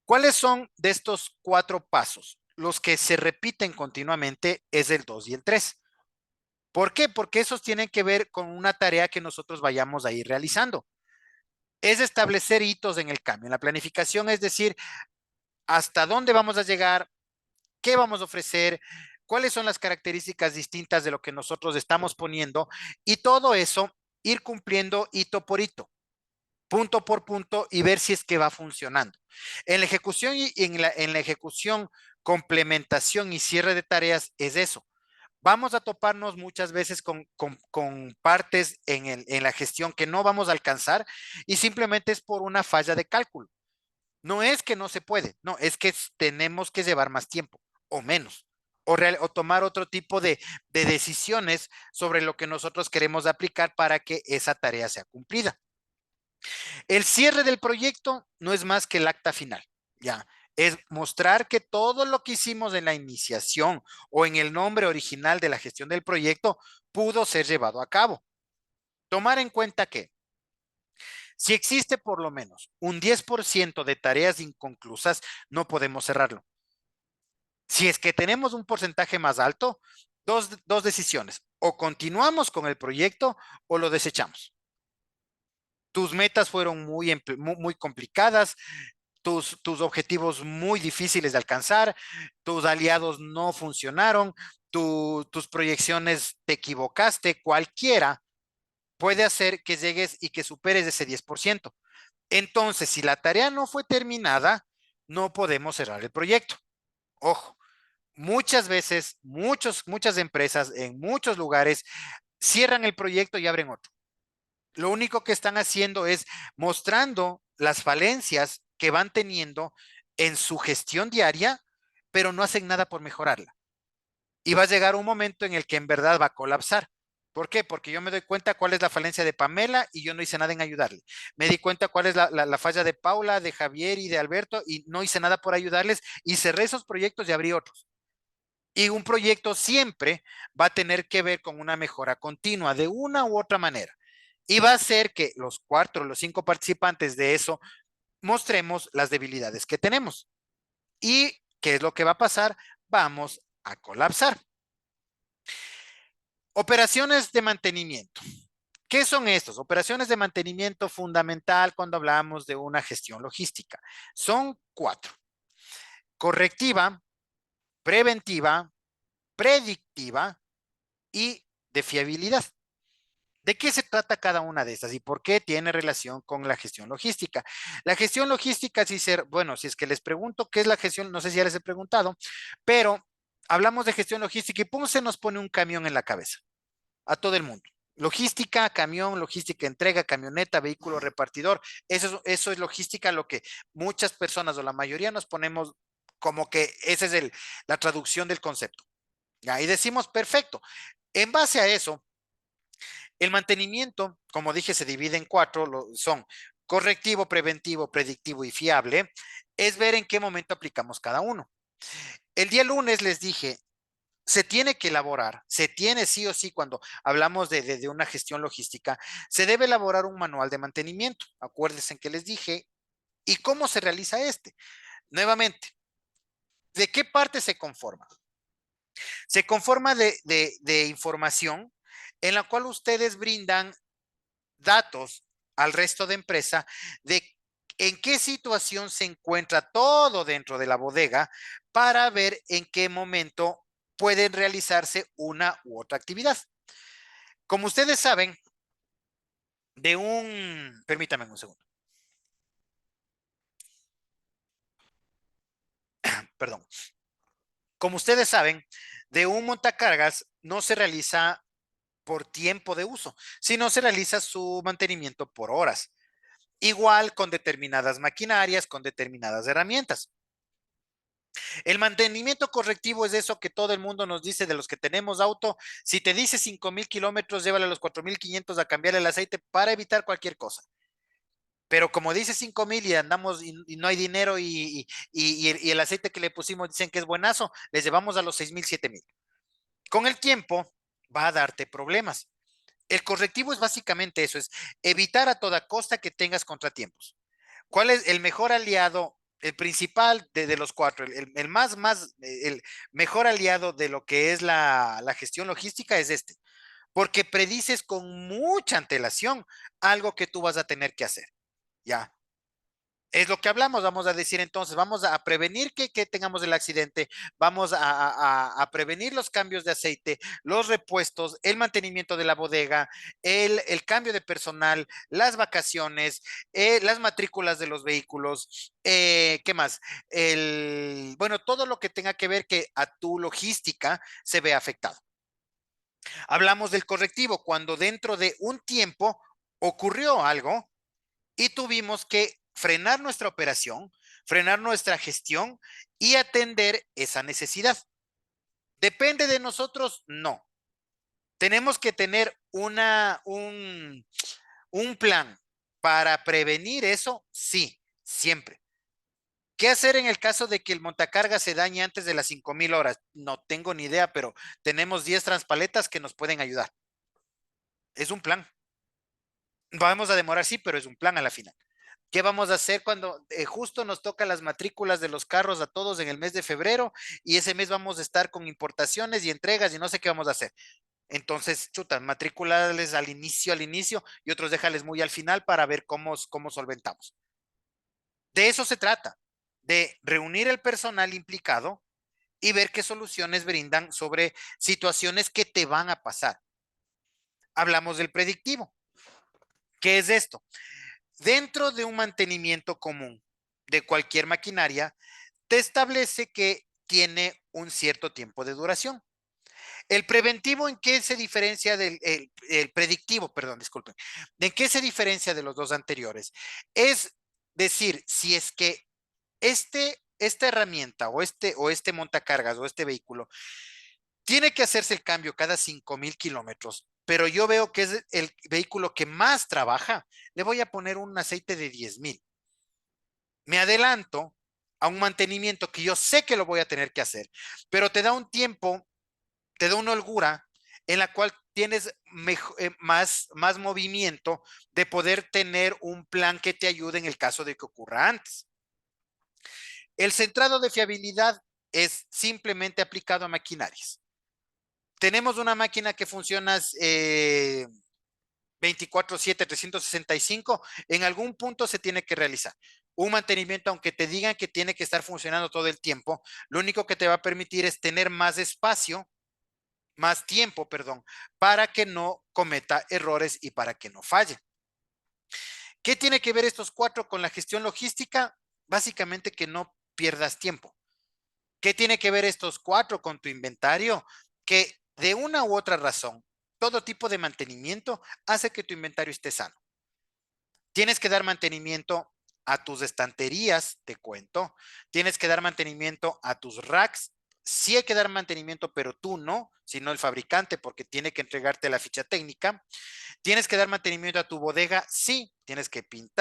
¿Cuáles son de estos 4 pasos? Los que se repiten continuamente es el 2 y el 3. ¿Por qué? Porque esos tienen que ver con una tarea que nosotros vayamos a ir realizando. Es establecer hitos en el cambio, en la planificación, es decir, hasta dónde vamos a llegar, qué vamos a ofrecer, cuáles son las características distintas de lo que nosotros estamos poniendo y todo eso ir cumpliendo hito por hito, punto por punto y ver si es que va funcionando. En la ejecución en la ejecución, complementación y cierre de tareas es eso. Vamos a toparnos muchas veces con partes en la gestión que no vamos a alcanzar y simplemente es por una falla de cálculo. No es que no se puede, no, es que tenemos que llevar más tiempo o menos o tomar otro tipo de decisiones sobre lo que nosotros queremos aplicar para que esa tarea sea cumplida. El cierre del proyecto no es más que el acta final, ya. Es mostrar que todo lo que hicimos en la iniciación o en el nombre original de la gestión del proyecto pudo ser llevado a cabo. Tomar en cuenta que si existe por lo menos un 10% de tareas inconclusas, no podemos cerrarlo. Si es que tenemos un porcentaje más alto, dos decisiones. O continuamos con el proyecto o lo desechamos. Tus metas fueron muy complicadas, tus objetivos muy difíciles de alcanzar, tus aliados no funcionaron, tus proyecciones te equivocaste, cualquiera puede hacer que llegues y que superes ese 10%. Entonces, si la tarea no fue terminada, no podemos cerrar el proyecto. Ojo, muchas veces, muchas empresas en muchos lugares cierran el proyecto y abren otro. Lo único que están haciendo es mostrando las falencias que van teniendo en su gestión diaria, pero no hacen nada por mejorarla. Y va a llegar un momento en el que en verdad va a colapsar. ¿Por qué? Porque yo me doy cuenta cuál es la falencia de Pamela y yo no hice nada en ayudarle. Me di cuenta cuál es la falla de Paula, de Javier y de Alberto y no hice nada por ayudarles y cerré esos proyectos y abrí otros. Y un proyecto siempre va a tener que ver con una mejora continua de una u otra manera. Y va a ser que los 4, los 5 participantes de eso mostremos las debilidades que tenemos. ¿Y qué es lo que va a pasar? Vamos a colapsar. Operaciones de mantenimiento. ¿Qué son estos? Operaciones de mantenimiento fundamental cuando hablamos de una gestión logística. Son 4. Correctiva, preventiva, predictiva y de fiabilidad. ¿De qué se trata cada una de estas y por qué tiene relación con la gestión logística? La gestión logística, bueno, si es que les pregunto qué es la gestión, no sé si ya les he preguntado, pero hablamos de gestión logística y pum, se nos pone un camión en la cabeza a todo el mundo. Logística, camión, logística, entrega, camioneta, vehículo repartidor. Eso es logística, lo que muchas personas o la mayoría nos ponemos como que esa es la traducción del concepto. ¿Ya? Y decimos, perfecto. En base a eso, el mantenimiento, como dije, se divide en 4, son correctivo, preventivo, predictivo y fiable. Es ver en qué momento aplicamos cada uno. El día lunes les dije, se tiene que elaborar, se tiene sí o sí cuando hablamos de una gestión logística, se debe elaborar un manual de mantenimiento. Acuérdense que les dije, ¿y cómo se realiza este? Nuevamente, ¿de qué parte se conforma? Se conforma de información en la cual ustedes brindan datos al resto de empresa de en qué situación se encuentra todo dentro de la bodega para ver en qué momento pueden realizarse una u otra actividad. Como ustedes saben, permítame un segundo, perdón. Como ustedes saben, de un montacargas no se realiza por tiempo de uso, sino se realiza su mantenimiento por horas. Igual con determinadas maquinarias, con determinadas herramientas. El mantenimiento correctivo es eso que todo el mundo nos dice de los que tenemos auto. Si te dice 5,000 kilómetros, llévale a los 4,500 a cambiar el aceite para evitar cualquier cosa. Pero como dice 5,000 y andamos y no hay dinero y el aceite que le pusimos dicen que es buenazo, les llevamos a los 6,000, 7,000. Con el tiempo va a darte problemas. El correctivo es básicamente eso, es evitar a toda costa que tengas contratiempos. ¿Cuál es el mejor aliado, el principal de los 4, el mejor aliado de lo que es la gestión logística es este? Porque predices con mucha antelación algo que tú vas a tener que hacer, ¿ya? Es lo que hablamos, vamos a decir entonces, vamos a prevenir que tengamos el accidente, vamos a prevenir los cambios de aceite, los repuestos, el mantenimiento de la bodega, el cambio de personal, las vacaciones, las matrículas de los vehículos, ¿qué más? Bueno, todo lo que tenga que ver que a tu logística se vea afectado. Hablamos del correctivo, cuando dentro de un tiempo ocurrió algo y tuvimos que frenar nuestra operación, frenar nuestra gestión y atender esa necesidad. ¿Depende de nosotros? No. Tenemos que tener un plan para prevenir eso, sí, siempre. ¿Qué hacer en el caso de que el montacarga se dañe antes de las 5,000 horas? No tengo ni idea, pero tenemos 10 transpaletas que nos pueden ayudar. Es un plan. Vamos a demorar, sí, pero es un plan a la final. ¿Qué vamos a hacer cuando justo nos toca las matrículas de los carros a todos en el mes de febrero y ese mes vamos a estar con importaciones y entregas y no sé qué vamos a hacer? Entonces, chuta, matricularles al inicio y otros déjales muy al final para ver cómo solventamos. De eso se trata, de reunir el personal implicado y ver qué soluciones brindan sobre situaciones que te van a pasar. Hablamos del predictivo. ¿Qué es esto? Dentro de un mantenimiento común de cualquier maquinaria, te establece que tiene un cierto tiempo de duración. El preventivo, ¿en qué se diferencia el predictivo? Perdón, disculpen. ¿En qué se diferencia de los dos anteriores? Es decir, si es que esta herramienta o este montacargas o este vehículo tiene que hacerse el cambio cada 5,000 kilómetros, pero yo veo que es el vehículo que más trabaja, le voy a poner un aceite de 10,000. Me adelanto a un mantenimiento que yo sé que lo voy a tener que hacer, pero te da un tiempo, te da una holgura en la cual tienes más movimiento de poder tener un plan que te ayude en el caso de que ocurra antes. El centrado de fiabilidad es simplemente aplicado a maquinarias. Tenemos una máquina que funciona 24/7, 365, en algún punto se tiene que realizar. Un mantenimiento, aunque te digan que tiene que estar funcionando todo el tiempo, lo único que te va a permitir es tener más espacio, más tiempo, perdón, para que no cometa errores y para que no falle. ¿Qué tiene que ver estos 4 con la gestión logística? Básicamente que no pierdas tiempo. ¿Qué tiene que ver estos 4 con tu inventario? Que de una u otra razón, todo tipo de mantenimiento hace que tu inventario esté sano. Tienes que dar mantenimiento a tus estanterías, te cuento. Tienes que dar mantenimiento a tus racks. Sí hay que dar mantenimiento, pero tú no, sino el fabricante, porque tiene que entregarte la ficha técnica. Tienes que dar mantenimiento a tu bodega, sí, tienes que pintar.